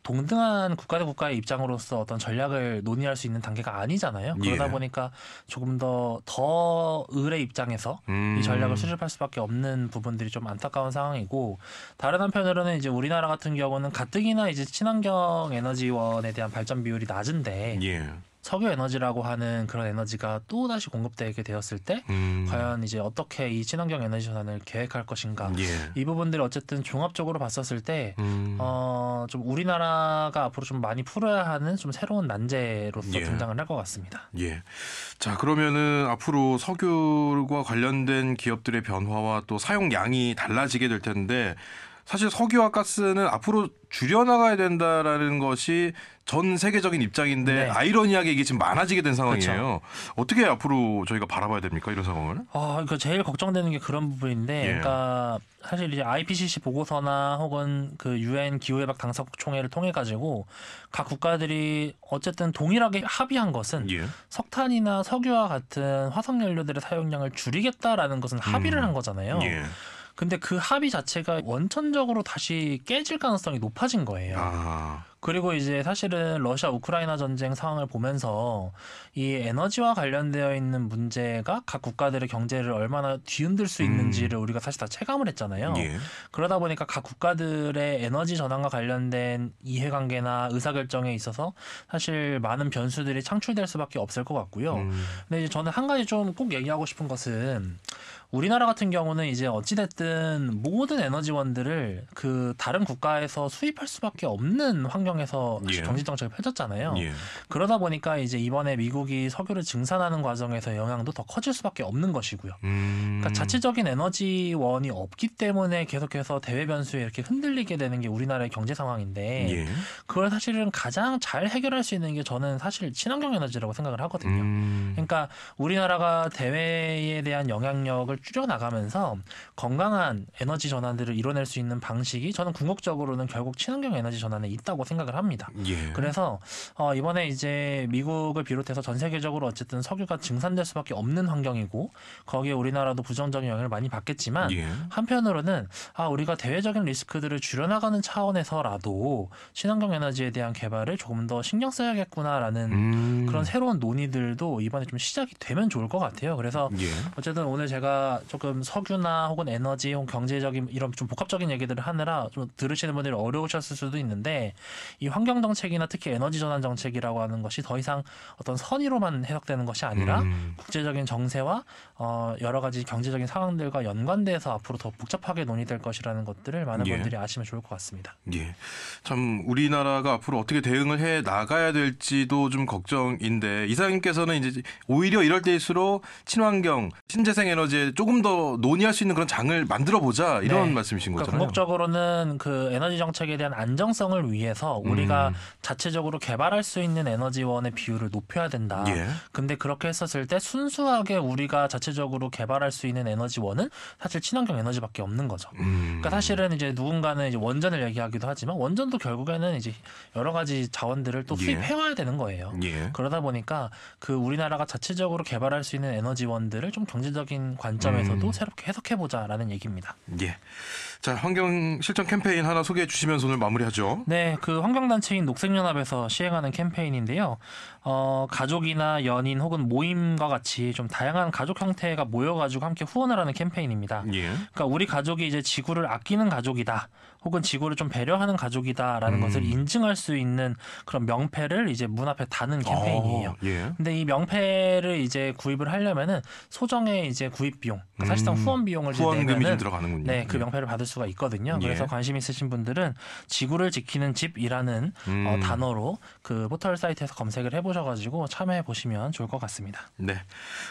동등한 국가 대 국가의 입장으로서 어떤 전략을 논의할 수 있는 단계가 아니잖아요. 그러다 예. 보니까 조금 더 을의 입장에서 이 전략을 수립할 수밖에 없는 부분들이 좀 안타까운 상황이고, 다른 한편으로는 이제 우리나라 같은 경우는 가뜩이나 이제 친환경 에너지원에 대한 발전 비율이 낮은데, 예. 석유 에너지라고 하는 그런 에너지가 또 다시 공급되게 되었을 때 과연 이제 어떻게 이 친환경 에너지 전환을 계획할 것인가, 예. 이 부분들이 어쨌든 종합적으로 봤었을 때 좀 우리나라가 앞으로 좀 많이 풀어야 하는 좀 새로운 난제로서 예. 등장을 할 것 같습니다. 예. 자, 그러면은 앞으로 석유와 관련된 기업들의 변화와 또 사용량이 달라지게 될 텐데, 사실 석유와 가스는 앞으로 줄여나가야 된다라는 것이 전 세계적인 입장인데, 네. 아이러니하게 이게 지금 많아지게 된 상황이에요. 그렇죠. 어떻게 앞으로 저희가 바라봐야 됩니까, 이런 상황을? 그러니까 제일 걱정되는 게 그런 부분인데, 예. 그러니까 사실 이제 IPCC 보고서나 혹은 그 UN 기후협약 당사국 총회를 통해 가지고 각 국가들이 어쨌든 동일하게 합의한 것은 예. 석탄이나 석유와 같은 화석 연료들의 사용량을 줄이겠다라는 것은 합의를 한 거잖아요. 예. 근데 그 합의 자체가 원천적으로 다시 깨질 가능성이 높아진 거예요. 그리고 이제 사실은 러시아 우크라이나 전쟁 상황을 보면서 이 에너지와 관련되어 있는 문제가 각 국가들의 경제를 얼마나 뒤흔들 수 있는지를 우리가 사실 다 체감을 했잖아요. 예. 그러다 보니까 각 국가들의 에너지 전환과 관련된 이해관계나 의사결정에 있어서 사실 많은 변수들이 창출될 수밖에 없을 것 같고요. 근데 이제 저는 한 가지 좀 꼭 얘기하고 싶은 것은, 우리나라 같은 경우는 이제 어찌됐든 모든 에너지원들을 그 다른 국가에서 수입할 수밖에 없는 환경에서 예. 정치 정책을 펼쳤잖아요. 예. 그러다 보니까 이제 이번에 미국이 석유를 증산하는 과정에서 영향도 더 커질 수밖에 없는 것이고요. 그러니까 자체적인 에너지원이 없기 때문에 계속해서 대외 변수에 이렇게 흔들리게 되는 게 우리나라의 경제 상황인데, 예. 그걸 사실은 가장 잘 해결할 수 있는 게 저는 사실 친환경 에너지라고 생각을 하거든요. 그러니까 우리나라가 대외에 대한 영향력을 줄여나가면서 건강한 에너지 전환들을 이뤄낼 수 있는 방식이 저는 궁극적으로는 결국 친환경 에너지 전환에 있다고 생각을 합니다. 예. 그래서 이번에 이제 미국을 비롯해서 전 세계적으로 어쨌든 석유가 증산될 수밖에 없는 환경이고, 거기에 우리나라도 부정적인 영향을 많이 받겠지만 예. 한편으로는 우리가 대외적인 리스크들을 줄여나가는 차원에서라도 친환경 에너지에 대한 개발을 조금 더 신경 써야겠구나라는 그런 새로운 논의들도 이번에 좀 시작이 되면 좋을 것 같아요. 그래서 예. 어쨌든 오늘 제가 조금 석유나 혹은 에너지 혹은 경제적인 이런 좀 복합적인 얘기들을 하느라 좀 들으시는 분들이 어려우셨을 수도 있는데, 이 환경 정책이나 특히 에너지 전환 정책이라고 하는 것이 더 이상 어떤 선의로만 해석되는 것이 아니라 국제적인 정세와 여러 가지 경제적인 상황들과 연관돼서 앞으로 더 복잡하게 논의될 것이라는 것들을 많은 예. 분들이 아시면 좋을 것 같습니다. 예. 참 우리나라가 앞으로 어떻게 대응을 해 나가야 될지도 좀 걱정인데, 이사님께서는 이제 오히려 이럴 때일수록 친환경, 신재생 에너지에 이제 조금 더 논의할 수 있는 그런 장을 만들어 보자 이런 말씀이신 거잖아요. 궁극적으로는 그 에너지 정책에 대한 안정성을 위해서 우리가 자체적으로 개발할 수 있는 에너지원의 비율을 높여야 된다. 근데 그렇게 했었을 때 순수하게 우리가 자체적으로 개발할 수 있는 에너지원은 사실 친환경 에너지밖에 없는 거죠. 그러니까 사실은 이제 누군가는 이제 원전을 얘기하기도 하지만 원전도 결국에는 이제 여러 가지 자원들을 또 수입해와야 되는 거예요. 그러다 보니까 그 우리나라가 자체적으로 개발할 수 있는 에너지원들을 좀 경제적인 관점에서도 새롭게 해석해보자라는 얘기입니다. 자, 환경 실천 캠페인 하나 소개해 주시면서 오늘 마무리하죠. 네, 그 환경단체인 녹색연합에서 시행하는 캠페인인데요. 가족이나 연인 혹은 모임과 같이 좀 다양한 가족 형태가 모여가지고 함께 후원을 하는 캠페인입니다. 그러니까 우리 가족이 이제 지구를 아끼는 가족이다. 혹은 지구를 좀 배려하는 가족이다라는 것을 인증할 수 있는 그런 명패를 이제 문 앞에 다는 캠페인이에요. 근데 이 명패를 이제 구입을 하려면은 소정의 이제 구입 비용, 그러니까 사실상 후원 비용을 후원금이 좀 들어가는군요. 네, 그 명패를 받을 수가 있거든요. 그래서 관심 있으신 분들은 지구를 지키는 집이라는 단어로 그 포털 사이트에서 검색을 해보셔가지고 참여해 보시면 좋을 것 같습니다. 네,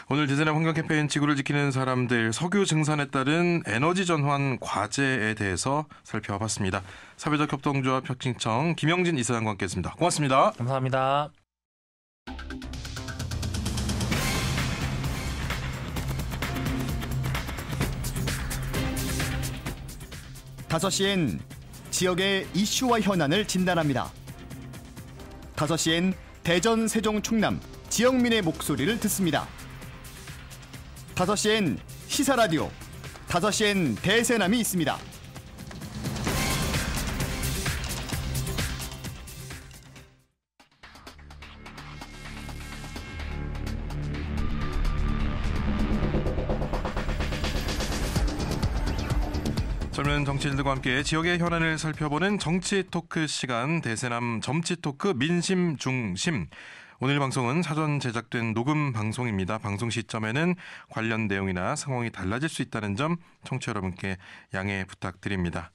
오늘 대세남 환경 캠페인 지구를 지키는 사람들 석유 증산에 따른 에너지 전환 과제에 대해서 살펴봤습니다. 사회적 협동조합 혁신청 김영진 이사장과 함께했습니다. 고맙습니다. 감사합니다. 다섯 시엔 지역의 이슈와 현안을 진단합니다. 5시엔 대전, 세종, 충남 지역민의 목소리를 듣습니다. 5시엔 시사라디오, 5시엔 대세남이 있습니다. 젊은 정치인들과 함께 지역의 현안을 살펴보는 정치 토크 시간, 대세남 정치 토크 민심 중심. 오늘 방송은 사전 제작된 녹음 방송입니다. 방송 시점에는 관련 내용이나 상황이 달라질 수 있다는 점 청취자 여러분께 양해 부탁드립니다.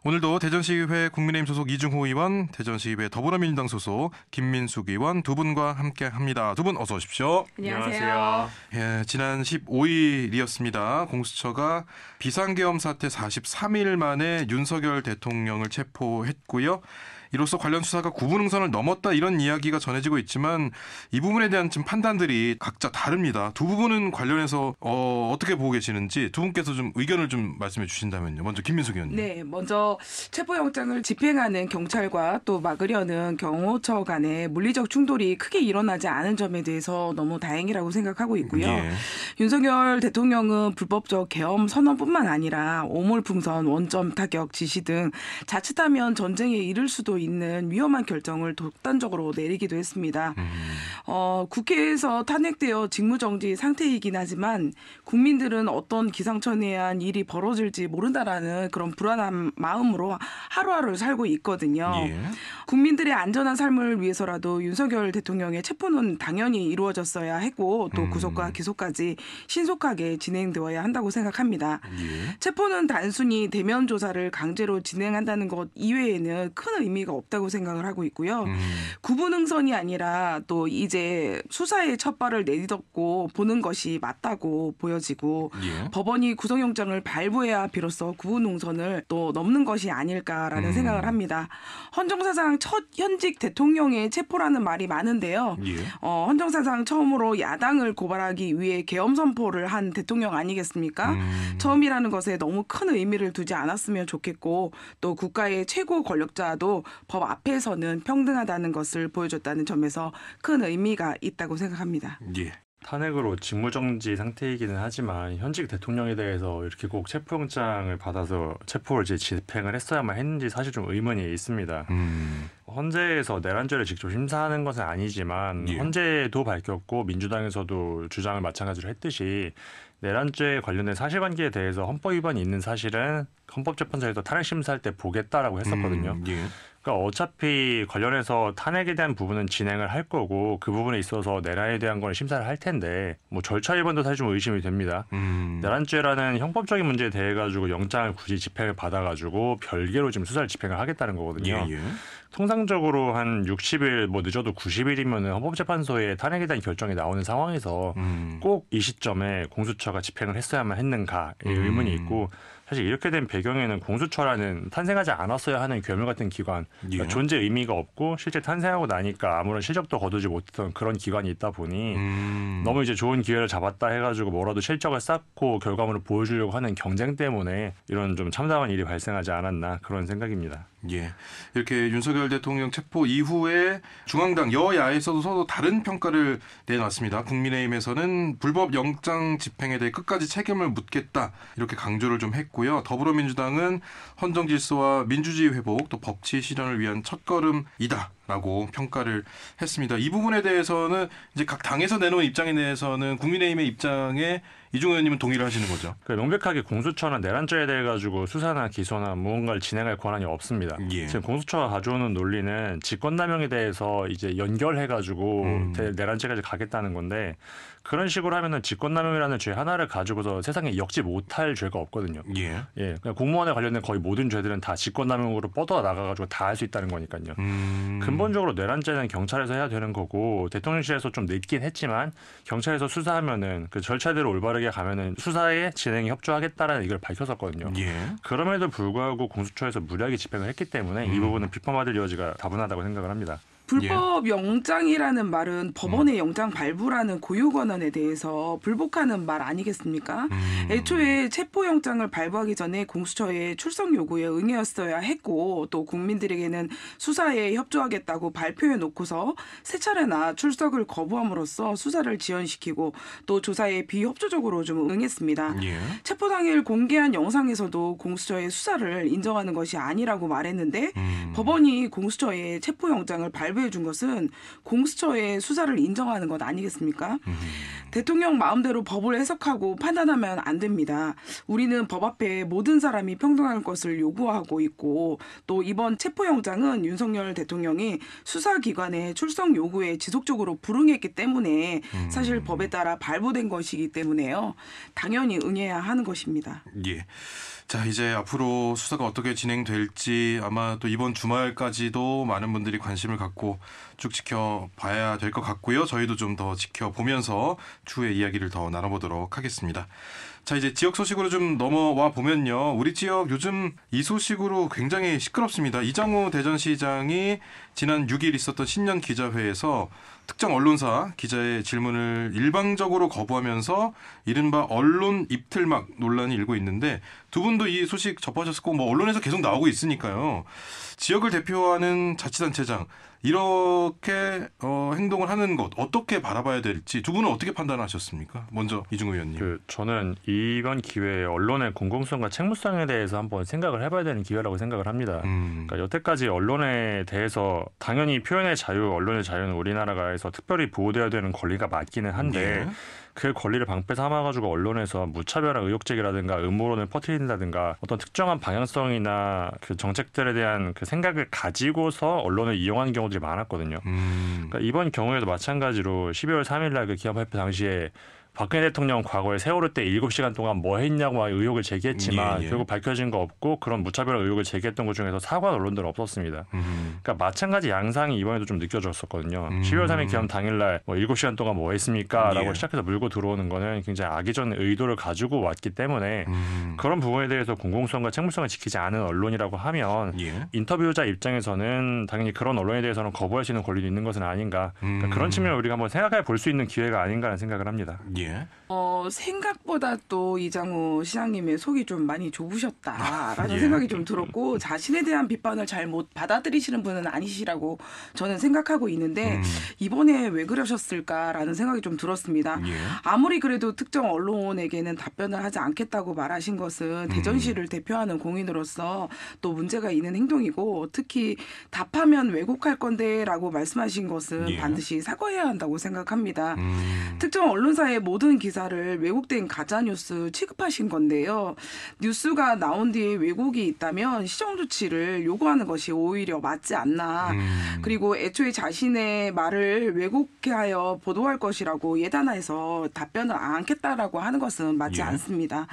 오늘도 대전시의회 국민의힘 소속 이중호 의원, 대전시의회 더불어민주당 소속 김민숙 의원 두 분과 함께합니다. 두 분 어서 오십시오. 안녕하세요. 예, 지난 15일이었습니다. 공수처가 비상계엄 사태 43일 만에 윤석열 대통령을 체포했고요. 이로써 관련 수사가 구분응선을 넘었다 이런 이야기가 전해지고 있지만 이 부분에 대한 좀 판단들이 각자 다릅니다. 두 부분은 관련해서 어떻게 보고 계시는지 두 분께서 좀 의견을 좀 말씀해 주신다면요. 먼저 김민숙 의원님. 네, 먼저 체포영장을 집행하는 경찰과 또 막으려는 경호처 간의 물리적 충돌이 크게 일어나지 않은 점에 대해서 너무 다행이라고 생각하고 있고요. 윤석열 대통령은 불법적 계엄 선언뿐만 아니라 오물풍선, 원점 타격 지시 등 자칫하면 전쟁에 이를 수도 있는 위험한 결정을 독단적으로 내리기도 했습니다. 국회에서 탄핵되어 직무정지 상태이긴 하지만 국민들은 어떤 기상천외한 일이 벌어질지 모른다라는 그런 불안한 마음으로 하루하루를 살고 있거든요. 국민들의 안전한 삶을 위해서라도 윤석열 대통령의 체포는 당연히 이루어졌어야 했고 또 구속과 기소까지 신속하게 진행되어야 한다고 생각합니다. 체포는 단순히 대면 조사를 강제로 진행한다는 것 이외에는 큰 의미가 없다고 생각을 하고 있고요. 구분응선이 아니라 또 이제 수사의 첫 발을 내딛었고 보는 것이 맞다고 보여지고 법원이 구속영장을 발부해야 비로소 구분응선을 또 넘는 것이 아닐까라는 생각을 합니다. 헌정사상 첫 현직 대통령의 체포라는 말이 많은데요. 헌정사상 처음으로 야당을 고발하기 위해 계엄 선포를 한 대통령 아니겠습니까? 처음이라는 것에 너무 큰 의미를 두지 않았으면 좋겠고 또 국가의 최고 권력자도 법 앞에서는 평등하다는 것을 보여줬다는 점에서 큰 의미가 있다고 생각합니다. 탄핵으로 직무정지 상태이기는 하지만 현직 대통령에 대해서 이렇게 꼭 체포영장을 받아서 체포를 이제 집행을 했어야만 했는지 사실 좀 의문이 있습니다. 헌재에서 내란죄를 직접 심사하는 것은 아니지만 헌재도 밝혔고 민주당에서도 주장을 마찬가지로 했듯이 내란죄 관련된 사실관계에 대해서 헌법 위반이 있는 사실은 헌법재판소에서 탄핵 심사할 때 보겠다라고 했었거든요. 그러니까 어차피 관련해서 탄핵에 대한 부분은 진행을 할 거고 그 부분에 있어서 내란에 대한 건 심사를 할 텐데 뭐 절차 위반도 사실 좀 의심이 됩니다. 내란죄라는 형법적인 문제에 대해 가지고 영장을 굳이 집행을 받아가지고 별개로 지금 수사를 집행을 하겠다는 거거든요. 통상적으로 한 60일 뭐 늦어도 90일이면 헌법재판소에 탄핵에 대한 결정이 나오는 상황에서 꼭 이 시점에 공수처가 집행을 했어야만 했는가의 의문이 있고 사실 이렇게 된 배경에는 공수처라는 탄생하지 않았어야 하는 괴물 같은 기관, 그러니까 존재 의미가 없고 실제 탄생하고 나니까 아무런 실적도 거두지 못했던 그런 기관이 있다 보니 너무 이제 좋은 기회를 잡았다 해가지고 뭐라도 실적을 쌓고 결과물을 보여주려고 하는 경쟁 때문에 이런 좀 참담한 일이 발생하지 않았나 그런 생각입니다. 예, 이렇게 윤석열 대통령 체포 이후에 중앙당 여야에서도 서로 다른 평가를 내놨습니다. 국민의힘에서는 불법 영장 집행에 대해 끝까지 책임을 묻겠다 이렇게 강조를 좀 했고요. 더불어민주당은 헌정 질서와 민주주의 회복 또 법치 실현을 위한 첫걸음이다라고 평가를 했습니다. 이 부분에 대해서는 이제 각 당에서 내놓은 입장에 대해서는 국민의힘의 입장에 이중호 의원님은 동의를 하시는 거죠? 명백하게 공수처는 내란죄에 대해 가지고 수사나 기소나 무언가를 진행할 권한이 없습니다. 지금 공수처가 가져오는 논리는 직권남용에 대해서 이제 연결해 가지고 내란죄까지 가겠다는 건데 그런 식으로 하면은 직권남용이라는 죄 하나를 가지고서 세상에 엮지 못할 죄가 없거든요. 그냥 공무원에 관련된 거의 모든 죄들은 다 직권남용으로 뻗어 나가가지고 다 할 수 있다는 거니까요. 근본적으로 내란죄는 경찰에서 해야 되는 거고 대통령실에서 좀 늦긴 했지만 경찰에서 수사하면은 그 절차대로 올바르게 가면은 수사에 진행에 협조하겠다라는 이걸 밝혔었거든요. 그럼에도 불구하고 공수처에서 무리하게 집행을 했기 때문에 이 부분은 비판받을 여지가 다분하다고 생각을 합니다. 불법 영장이라는 말은 법원의 영장 발부라는 고유 권한에 대해서 불복하는 말 아니겠습니까? 애초에 체포영장을 발부하기 전에 공수처의 출석 요구에 응했어야 했고 또 국민들에게는 수사에 협조하겠다고 발표해 놓고서 세 차례나 출석을 거부함으로써 수사를 지연시키고 또 조사에 비협조적으로 좀 응했습니다. 체포 당일 공개한 영상에서도 공수처의 수사를 인정하는 것이 아니라고 말했는데 법원이 공수처의 체포영장을 발부해 준 것은 공수처의 수사를 인정하는 것 아니겠습니까? 대통령 마음대로 법을 해석하고 판단하면 안 됩니다. 우리는 법 앞에 모든 사람이 평등한 것을 요구하고 있고 또 이번 체포영장은 윤석열 대통령이 수사기관의 출석 요구에 지속적으로 불응했기 때문에 사실 법에 따라 발부된 것이기 때문에요. 당연히 응해야 하는 것입니다. 예. 자, 이제 앞으로 수사가 어떻게 진행될지 아마 또 이번 주말까지도 많은 분들이 관심을 갖고 쭉 지켜봐야 될 것 같고요. 저희도 좀 더 지켜보면서 추후에 이야기를 더 나눠보도록 하겠습니다. 자, 이제 지역 소식으로 좀 넘어와 보면요. 우리 지역 요즘 이 소식으로 굉장히 시끄럽습니다. 이장우 대전시장이 지난 6일 있었던 신년 기자회에서 특정 언론사 기자의 질문을 일방적으로 거부하면서 이른바 언론 입틀막 논란이 일고 있는데 두 분도 이 소식 접하셨고 뭐 언론에서 계속 나오고 있으니까요. 지역을 대표하는 자치단체장 이렇게 행동을 하는 것 어떻게 바라봐야 될지 두 분은 어떻게 판단하셨습니까? 먼저 이중호 의원님. 저는 이번 기회에 언론의 공공성과 책무성에 대해서 한번 생각을 해봐야 되는 기회라고 생각을 합니다. 그러니까 여태까지 언론에 대해서 당연히 표현의 자유, 언론의 자유는 우리나라에서 특별히 보호되어야 되는 권리가 맞기는 한데 그 권리를 방패 삼아가지고 언론에서 무차별한 의혹 제기라든가 음모론을 퍼뜨린다든가 어떤 특정한 방향성이나 그 정책들에 대한 그 생각을 가지고서 언론을 이용하는 경우들이 많았거든요. 그러니까 이번 경우에도 마찬가지로 12월 3일날 그 기업 발표 당시에 박근혜 대통령 과거에 세월호 때 7시간 동안 뭐 했냐고 의혹을 제기했지만 결국 밝혀진 거 없고 그런 무차별 의혹을 제기했던 것 중에서 사과한 언론들은 없었습니다. 그러니까 마찬가지 양상이 이번에도 좀 느껴졌었거든요. 12월 3일 기업 당일날 뭐 7시간 동안 뭐 했습니까? 라고 시작해서 물고 들어오는 거는 굉장히 악의적인 의도를 가지고 왔기 때문에 그런 부분에 대해서 공공성과 책무성을 지키지 않은 언론이라고 하면 인터뷰자 입장에서는 당연히 그런 언론에 대해서는 거부할 수 있는 권리도 있는 것은 아닌가. 그러니까 그런 측면을 우리가 한번 생각해 볼 수 있는 기회가 아닌가라는 생각을 합니다. 생각보다 또 이장우 시장님의 속이 좀 많이 좁으셨다라는 생각이 좀 들었고 자신에 대한 비판을 잘 못 받아들이시는 분은 아니시라고 저는 생각하고 있는데 이번에 왜 그러셨을까라는 생각이 좀 들었습니다. 아무리 그래도 특정 언론에게는 답변을 하지 않겠다고 말하신 것은 대전시를 대표하는 공인으로서 또 문제가 있는 행동이고 특히 답하면 왜곡할 건데라고 말씀하신 것은 반드시 사과해야 한다고 생각합니다. 특정 언론사의 모든 기사를 왜곡된 가짜뉴스 취급하신 건데요. 뉴스가 나온 뒤에 왜곡이 있다면 시정 조치를 요구하는 것이 오히려 맞지 않나. 그리고 애초에 자신의 말을 왜곡하여 보도할 것이라고 예단해서 답변을 안 하겠다라고 하는 것은 맞지 않습니다.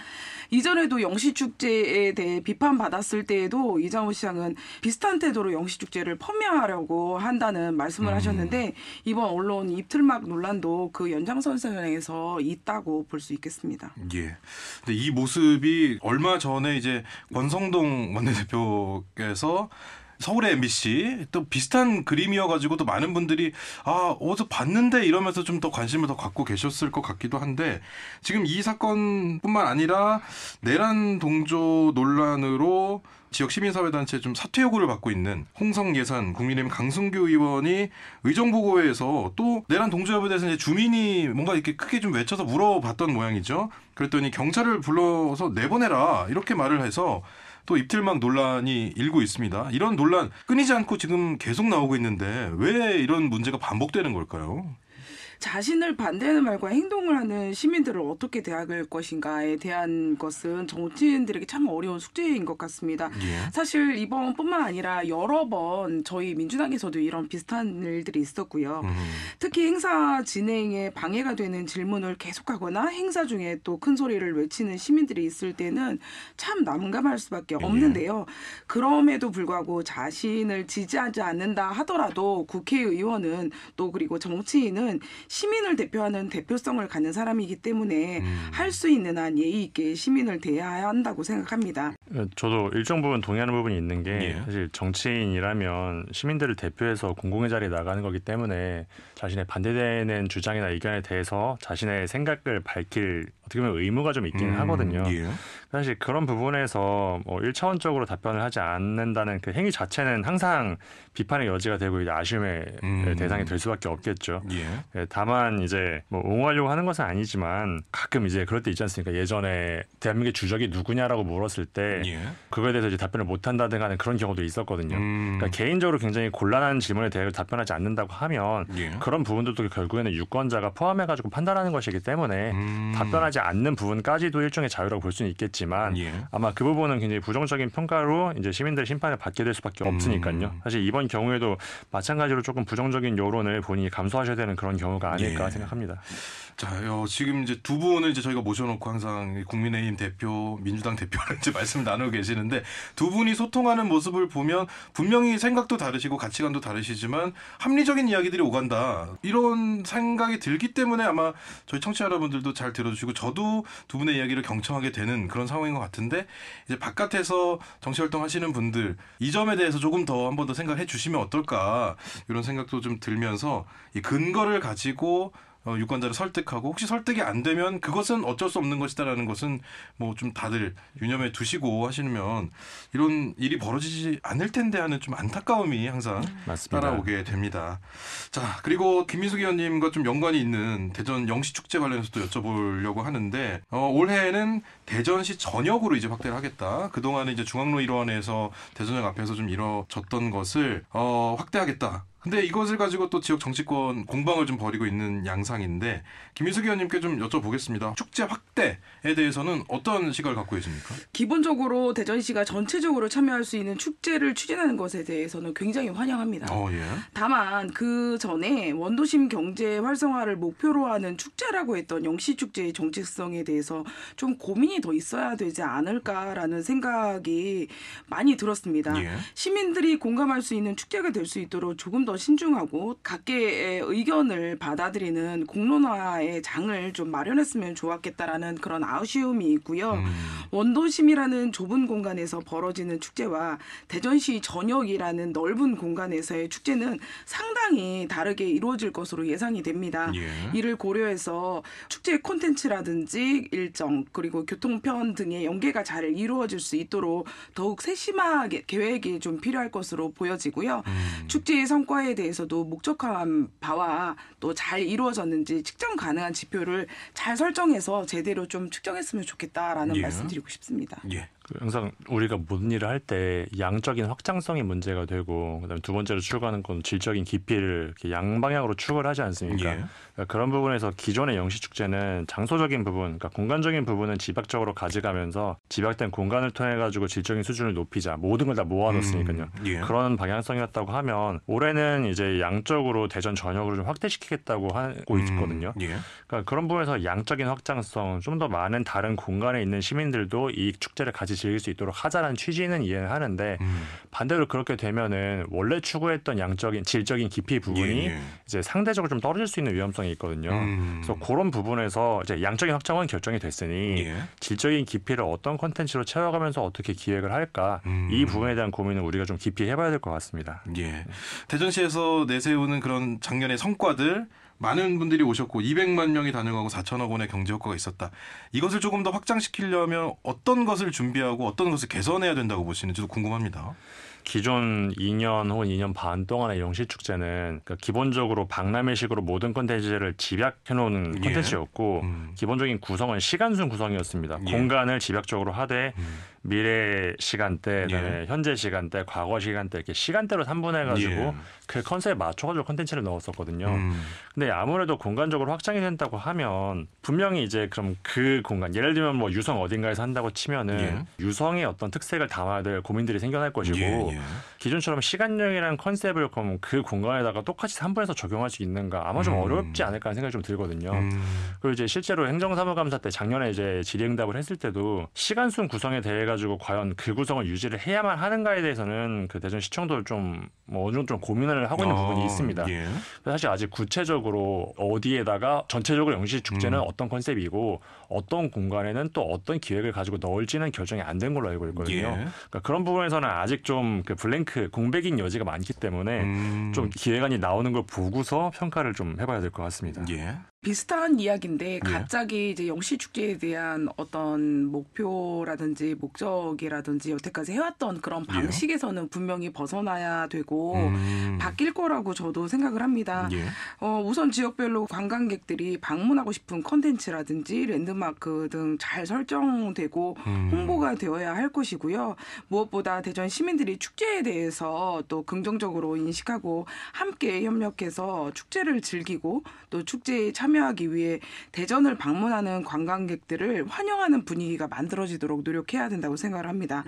이전에도 영시축제에 대해 비판받았을 때에도 이장호 시장은 비슷한 태도로 영시축제를 폄훼하려고 한다는 말씀을 하셨는데 이번 언론 입틀막 논란도 그 연장선상에서 있다고 볼 수 있겠습니다. 예. 근데 이 모습이 얼마 전에 이제 권성동 원내대표께서 서울의 MBC 또 비슷한 그림이어가지고 또 많은 분들이 어디서 봤는데 이러면서 좀 더 관심을 더 갖고 계셨을 것 같기도 한데 지금 이 사건뿐만 아니라 내란 동조 논란으로 지역 시민사회단체 좀 사퇴 요구를 받고 있는 홍성예산 국민의힘 강승규 의원이 의정부고에서 또 내란 동조 여부에 대해서 이제 주민이 뭔가 이렇게 크게 좀 외쳐서 물어봤던 모양이죠. 그랬더니 경찰을 불러서 내보내라 이렇게 말을 해서 또 입틀막 논란이 일고 있습니다. 이런 논란 끊이지 않고 지금 계속 나오고 있는데 왜 이런 문제가 반복되는 걸까요? 자신을 반대하는 말과 행동을 하는 시민들을 어떻게 대할 것인가에 대한 것은 정치인들에게 참 어려운 숙제인 것 같습니다. 예. 사실 이번뿐만 아니라 여러 번 저희 민주당에서도 이런 비슷한 일들이 있었고요. 특히 행사 진행에 방해가 되는 질문을 계속하거나 행사 중에 또 큰 소리를 외치는 시민들이 있을 때는 참 난감할 수밖에 없는데요. 그럼에도 불구하고 자신을 지지하지 않는다 하더라도 국회의원은 또 그리고 정치인은 시민을 대표하는 대표성을 갖는 사람이기 때문에 할 수 있는 한 예의 있게 시민을 대해야 한다고 생각합니다. 저도 일정 부분 동의하는 부분이 있는 게 사실 정치인이라면 시민들을 대표해서 공공의 자리에 나가는 거기 때문에 자신의 반대되는 주장이나 의견에 대해서 자신의 생각을 밝힐 어떻게 보면 의무가 좀 있긴 하거든요. 사실 그런 부분에서 뭐 1차원적으로 답변을 하지 않는다는 그 행위 자체는 항상 비판의 여지가 되고 이제 아쉬움의 대상이 될 수밖에 없겠죠. 다만 이제 뭐 옹호하려고 하는 것은 아니지만 가끔 이제 그럴 때 있지 않습니까? 예전에 대한민국의 주적이 누구냐라고 물었을 때 그거에 대해서 이제 답변을 못 한다든가 하는 그런 경우도 있었거든요. 그러니까 개인적으로 굉장히 곤란한 질문에 대해 답변하지 않는다고 하면 그런 부분들도 결국에는 유권자가 포함해가지고 판단하는 것이기 때문에 답변하지 않는 부분까지도 일종의 자유라고 볼 수는 있겠지만 아마 그 부분은 굉장히 부정적인 평가로 이제 시민들의 심판을 받게 될 수밖에 없으니까요. 사실 이번 경우에도 마찬가지로 조금 부정적인 여론을 본인이 감수하셔야 되는 그런 경우가 아닐까 생각합니다. 자, 지금 이제 두 분을 이제 저희가 모셔놓고 항상 국민의힘 대표, 민주당 대표를 이제 말씀 나누고 계시는데 두 분이 소통하는 모습을 보면 분명히 생각도 다르시고 가치관도 다르시지만 합리적인 이야기들이 오간다. 이런 생각이 들기 때문에 아마 저희 청취자 여러분들도 잘 들어주시고 저도 두 분의 이야기를 경청하게 되는 그런 상황인 것 같은데 이제 바깥에서 정치활동 하시는 분들 이 점에 대해서 조금 더 한 번 더 생각해 주시면 어떨까 이런 생각도 좀 들면서 이 근거를 가지고 유권자를 설득하고 혹시 설득이 안 되면 그것은 어쩔 수 없는 것이다라는 것은 뭐 좀 다들 유념해 두시고 하시면 이런 일이 벌어지지 않을 텐데 하는 좀 안타까움이 항상 맞습니다. 따라오게 됩니다. 자, 그리고 김민숙 의원님과 좀 연관이 있는 대전 영시축제 관련해서도 여쭤보려고 하는데 올해는 대전시 전역으로 이제 확대를 하겠다. 그동안은 이제 중앙로 일원에서 대전역 앞에서 좀 이뤄졌던 것을 확대하겠다. 근데 이것을 가지고 또 지역 정치권 공방을 좀 벌이고 있는 양상인데 김민숙 의원님께 좀 여쭤보겠습니다. 축제 확대에 대해서는 어떤 시각을 갖고 계십니까? 기본적으로 대전시가 전체적으로 참여할 수 있는 축제를 추진하는 것에 대해서는 굉장히 환영합니다. 다만 그 전에 원도심 경제 활성화를 목표로 하는 축제라고 했던 영시축제의 정체성에 대해서 좀 고민이 더 있어야 되지 않을까라는 생각이 많이 들었습니다. 시민들이 공감할 수 있는 축제가 될 수 있도록 조금 더 신중하고 각계의 의견을 받아들이는 공론화의 장을 좀 마련했으면 좋았겠다라는 그런 아쉬움이 있고요. 원도심이라는 좁은 공간에서 벌어지는 축제와 대전시 전역이라는 넓은 공간에서의 축제는 상당히 다르게 이루어질 것으로 예상이 됩니다. 이를 고려해서 축제 콘텐츠라든지 일정 그리고 교통편 등의 연계가 잘 이루어질 수 있도록 더욱 세심하게 계획이 좀 필요할 것으로 보여지고요. 축제의 성과에 대해서도 목적한 바와 또 잘 이루어졌는지 측정 가능한 지표를 잘 설정해서 제대로 좀 측정했으면 좋겠다라는 말씀드리고 싶습니다. 항상 우리가 모든 일을 할 때 양적인 확장성이 문제가 되고 그다음에 두 번째로 추구하는 건 질적인 깊이를 이렇게 양방향으로 추구를 하지 않습니까? 예. 그러니까 그런 부분에서 기존의 영시축제는 장소적인 부분, 그러니까 공간적인 부분은 집약적으로 가져가면서 집약된 공간을 통해 가지고 질적인 수준을 높이자 모든 걸 다 모아놓으니까요. 예. 그런 방향성이었다고 하면 올해는 이제 양적으로 대전 전역으로 좀 확대시키겠다고 하고 있거든요. 예. 그러니까 그런 부분에서 양적인 확장성, 좀 더 많은 다른 공간에 있는 시민들도 이 축제를 같이 즐길 수 있도록 하자는 취지는 이해를 하는데 반대로 그렇게 되면은 원래 추구했던 양적인 질적인 깊이 부분이 예. 이제 상대적으로 좀 떨어질 수 있는 위험성이 있거든요. 그래서 그런 부분에서 이제 양적인 확장은 결정이 됐으니 예. 질적인 깊이를 어떤 콘텐츠로 채워가면서 어떻게 기획을 할까 이 부분에 대한 고민은 우리가 좀 깊이 해봐야 될 것 같습니다. 예. 대전시에서 내세우는 그런 작년의 성과들 많은 분들이 오셨고 200만 명이 단행하고 4천억 원의 경제 효과가 있었다. 이것을 조금 더 확장시키려면 어떤 것을 준비하고 어떤 것을 개선해야 된다고 보시는지도 궁금합니다. 기존 2년 혹은 2년 반 동안의 영시축제는 그러니까 기본적으로 박람회식으로 모든 콘텐츠를 집약해놓은 콘텐츠였고 기본적인 구성은 시간순 구성이었습니다. 공간을 집약적으로 하되 미래 시간대, 그다음에 현재 시간대, 과거 시간대 이렇게 시간대로 산분해가지고 그 컨셉에 맞춰가지고 콘텐츠를 넣었었거든요. 근데 아무래도 공간적으로 확장이 된다고 하면 분명히 이제 그럼 그 공간, 예를 들면 뭐 유성 어딘가에서 한다고 치면은 유성의 어떤 특색을 담아야 될 고민들이 생겨날 것이고 기존처럼 시간여행이라는 컨셉을 그럼 그 공간에다가 똑같이 산분해서 적용할 수 있는가 아마 좀 어렵지 않을까 하는 생각이 좀 들거든요. 그리고 이제 실제로 행정사무감사 때 작년에 이제 질의응답을 했을 때도 시간순 구성에 대해 가지고 과연 그 구성을 유지를 해야만 하는가에 대해서는 그 대전시청도 좀 뭐 어느 정도 좀 고민을 하고 있는 부분이 있습니다. 사실 아직 구체적으로 어디에다가 전체적으로 영시축제는 어떤 컨셉이고 어떤 공간에는 또 어떤 기획을 가지고 넣을지는 결정이 안 된 걸로 알고 있거든요. 그러니까 그런 부분에서는 아직 좀 그 블랭크 공백인 여지가 많기 때문에 좀 기획안이 나오는 걸 보고서 평가를 좀 해봐야 될 것 같습니다. 비슷한 이야기인데 갑자기 이제 영시축제에 대한 어떤 목표라든지 목적이라든지 여태까지 해왔던 그런 방식에서는 분명히 벗어나야 되고 바뀔 거라고 저도 생각을 합니다. 우선 지역별로 관광객들이 방문하고 싶은 콘텐츠라든지 랜드마크 등 잘 설정되고 홍보가 되어야 할 것이고요. 무엇보다 대전 시민들이 축제에 대해서 또 긍정적으로 인식하고 함께 협력해서 축제를 즐기고 또 축제에 참여하기 위해 대전을 방문하는 관광객들을 환영하는 분위기가 만들어지도록 노력해야 된다고 생각을 합니다.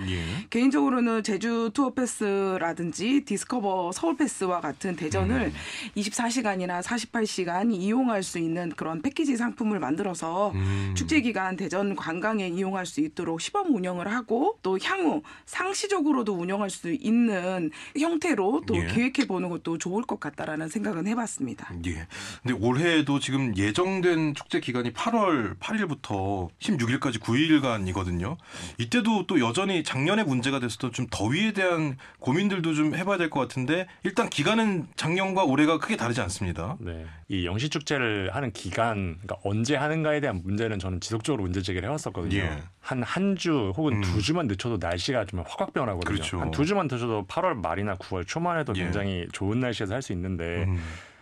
개인적으로는 제주 투어 패스라든지 디스커버 서울 패스와 같은 대전을 24시간이나 48시간 이용할 수 있는 그런 패키지 상품을 만들어서 축제 기간 대전 관광에 이용할 수 있도록 시범 운영을 하고 또 향후 상시적으로도 운영할 수 있는 형태로 또 기획해 보는 것도 좋을 것 같다라는 생각은 해봤습니다. 근데 올해도 지금 예정된 축제 기간이 8월 8일부터 16일까지 9일간이거든요. 이때도 또 여전히 작년에 문제가 됐었던 좀 더위에 대한 고민들도 좀 해봐야 될 것 같은데 일단 기간은 작년과 올해가 크게 다르지 않습니다. 네, 이 영시축제를 하는 기간, 그러니까 언제 하는가에 대한 문제는 저는 지속적으로 문제 제기를 해왔었거든요. 한 주 혹은 2주만 늦춰도 날씨가 좀 확 변하거든요. 그렇죠. 한 2주만 늦춰도 8월 말이나 9월 초만 해도 굉장히 좋은 날씨에서 할 수 있는데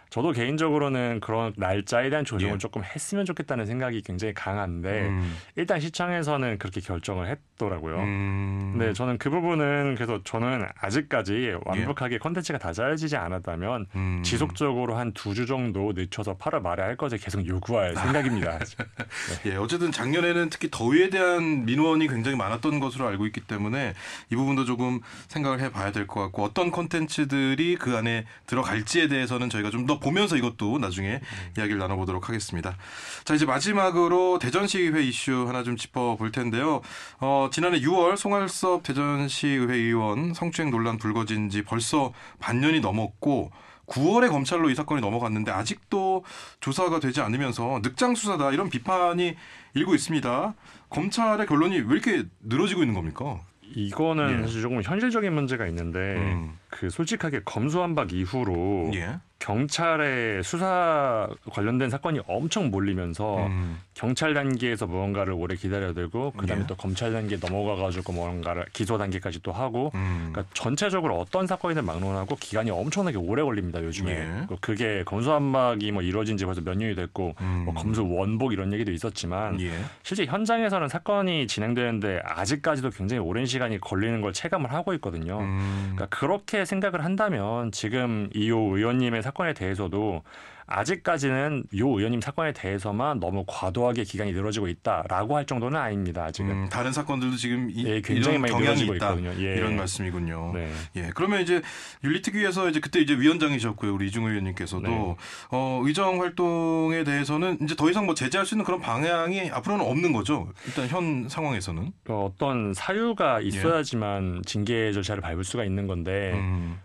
저도 개인적으로는 그런 날짜에 대한 조정을 조금 했으면 좋겠다는 생각이 굉장히 강한데 일단 시청에서는 그렇게 결정을 했더라고요. 근데 저는 그 부분은 그래서 저는 아직까지 완벽하게 콘텐츠가 다 짜여지지 않았다면 지속적으로 한 2주 정도 늦춰서 8월 말에 할 것을 계속 요구할 생각입니다. 어쨌든 작년에는 특히 더위에 대한 민원이 굉장히 많았던 것으로 알고 있기 때문에 이 부분도 조금 생각을 해봐야 될 것 같고 어떤 콘텐츠들이 그 안에 들어갈지에 대해서는 저희가 좀 더 보면서 이것도 나중에 이야기를 나눠보도록 하겠습니다. 자, 이제 마지막으로 대전시의회 이슈 하나 좀 짚어볼 텐데요. 지난해 6월 송할섭 대전시의회 의원 성추행 논란 불거진 지 벌써 반년이 넘었고 9월에 검찰로 이 사건이 넘어갔는데 아직도 조사가 되지 않으면서 늑장 수사다 이런 비판이 일고 있습니다. 검찰의 결론이 왜 이렇게 늘어지고 있는 겁니까? 이거는 사실 조금 현실적인 문제가 있는데 그 솔직하게 검수완박 이후로 경찰의 수사 관련된 사건이 엄청 몰리면서 경찰 단계에서 무언가를 오래 기다려야 되고 그다음에 또 검찰 단계에 넘어가가지고 뭔가를 기소 단계까지 또 하고 그러니까 전체적으로 어떤 사건이든 막론하고 기간이 엄청나게 오래 걸립니다. 요즘에. 그게 검수완박이 뭐 이루어진 지 벌써 몇 년이 됐고 뭐 검수 원복 이런 얘기도 있었지만 실제 현장에서는 사건이 진행되는데 아직까지도 굉장히 오랜 시간이 걸리는 걸 체감을 하고 있거든요. 그러니까 그렇게 생각을 한다면 지금 이호 의원님의 사건에 대해서도 아직까지는 요 의원님 사건에 대해서만 너무 과도하게 기간이 늘어지고 있다라고 할 정도는 아닙니다. 아직은. 다른 사건들도 지금 굉장히 많이 늘어지고 있다. 있거든요. 이런 말씀이군요. 네. 그러면 이제 윤리특위에서 이제 그때 이제 위원장이셨고요, 우리 이중호 의원님께서도 의정 활동에 대해서는 이제 더 이상 뭐 제재할 수 있는 그런 방향이 앞으로는 없는 거죠. 일단 현 상황에서는 어떤 사유가 있어야지만 징계 절차를 밟을 수가 있는 건데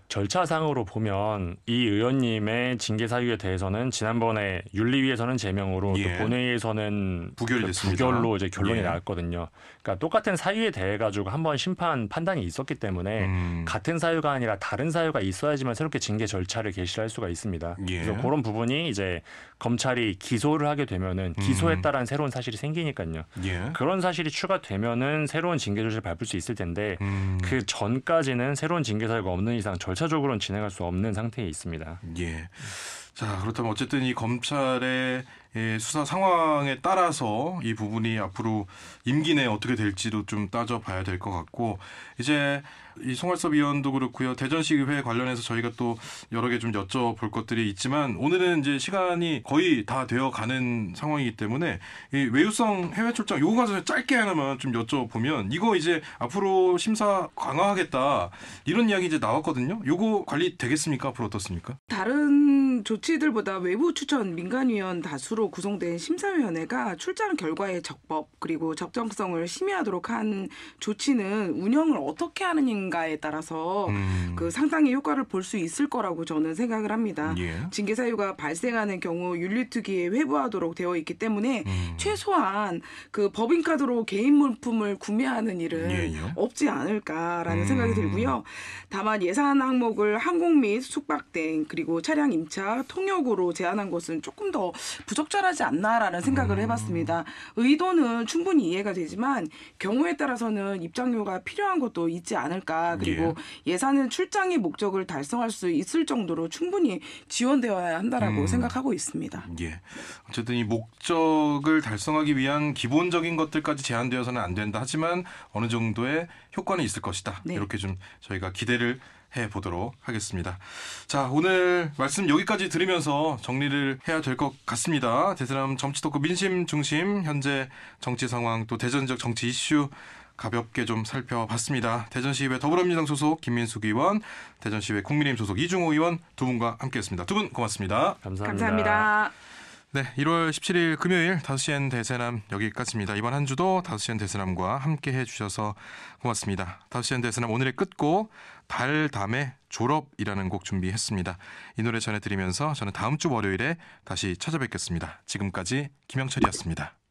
절차상으로 보면 이 의원님의 징계 사유에 대해서는 지난번에 윤리위에서는 제명으로 또 본회의에서는 부결이 됐습니다. 부결로 이제 결론이 나왔거든요. 그러니까 똑같은 사유에 대해 가지고 한번 심판 판단이 있었기 때문에 같은 사유가 아니라 다른 사유가 있어야지만 새롭게 징계 절차를 개시를 할 수가 있습니다. 그래서 그런 부분이 이제 검찰이 기소를 하게 되면은 기소에 따른 새로운 사실이 생기니까요. 그런 사실이 추가되면은 새로운 징계 절차를 밟을 수 있을 텐데 그 전까지는 새로운 징계 사유가 없는 이상 절차적으로는 진행할 수 없는 상태에 있습니다. 자, 그렇다면 어쨌든 이 검찰의 수사 상황에 따라서 이 부분이 앞으로 임기 내에 어떻게 될지도 좀 따져봐야 될 것 같고, 이제 이 송할섭 의원도 그렇고요. 대전시의회 관련해서 저희가 또 여러 개 좀 여쭤볼 것들이 있지만 오늘은 이제 시간이 거의 다 되어 가는 상황이기 때문에 이 외유성 해외 출장 요거 가서 짧게 하나만 좀 여쭤보면, 이거 이제 앞으로 심사 강화하겠다 이런 이야기 이제 나왔거든요. 요거 관리 되겠습니까? 앞으로 어떻습니까? 다른 조치들보다 외부 추천 민간위원 다수로 구성된 심사위원회가 출장 결과의 적법 그리고 적정성을 심의하도록 한 조치는 운영을 어떻게 하느냐에 따라서 그 상당히 효과를 볼 수 있을 거라고 저는 생각을 합니다. 징계 사유가 발생하는 경우 윤리특위에 회부하도록 되어 있기 때문에 최소한 그 법인카드로 개인 물품을 구매하는 일은 없지 않을까라는 생각이 들고요. 다만 예산 항목을 항공 및 숙박 등 그리고 차량 임차, 통역으로 제한한 것은 조금 더 부적절하지 않나라는 생각을 해봤습니다. 의도는 충분히 이해가 되지만 경우에 따라서는 입장료가 필요한 것도 있지 않을까. 그리고 예산은 출장의 목적을 달성할 수 있을 정도로 충분히 지원되어야 한다라고 생각하고 있습니다. 어쨌든 이 목적을 달성하기 위한 기본적인 것들까지 제한되어서는 안 된다. 하지만 어느 정도의 효과는 있을 것이다. 이렇게 좀 저희가 기대를 해보도록 하겠습니다. 자, 오늘 말씀 여기까지 들으면서 정리를 해야 될 것 같습니다. 대세남 정치 토크 민심 중심 현재 정치 상황 또 대전적 정치 이슈 가볍게 좀 살펴봤습니다. 대전시의회 더불어민주당 소속 김민숙 의원, 대전시의회 국민의힘 소속 이중호 의원 두 분과 함께했습니다. 두 분 고맙습니다. 감사합니다. 네, 1월 17일 금요일 5시엔 대세남 여기까지입니다. 이번 한 주도 5시엔 대세남과 함께해 주셔서 고맙습니다. 5시엔 대세남 오늘의 끝곡 달담의 졸업이라는 곡 준비했습니다. 이 노래 전해드리면서 저는 다음 주 월요일에 다시 찾아뵙겠습니다. 지금까지 김영철이었습니다.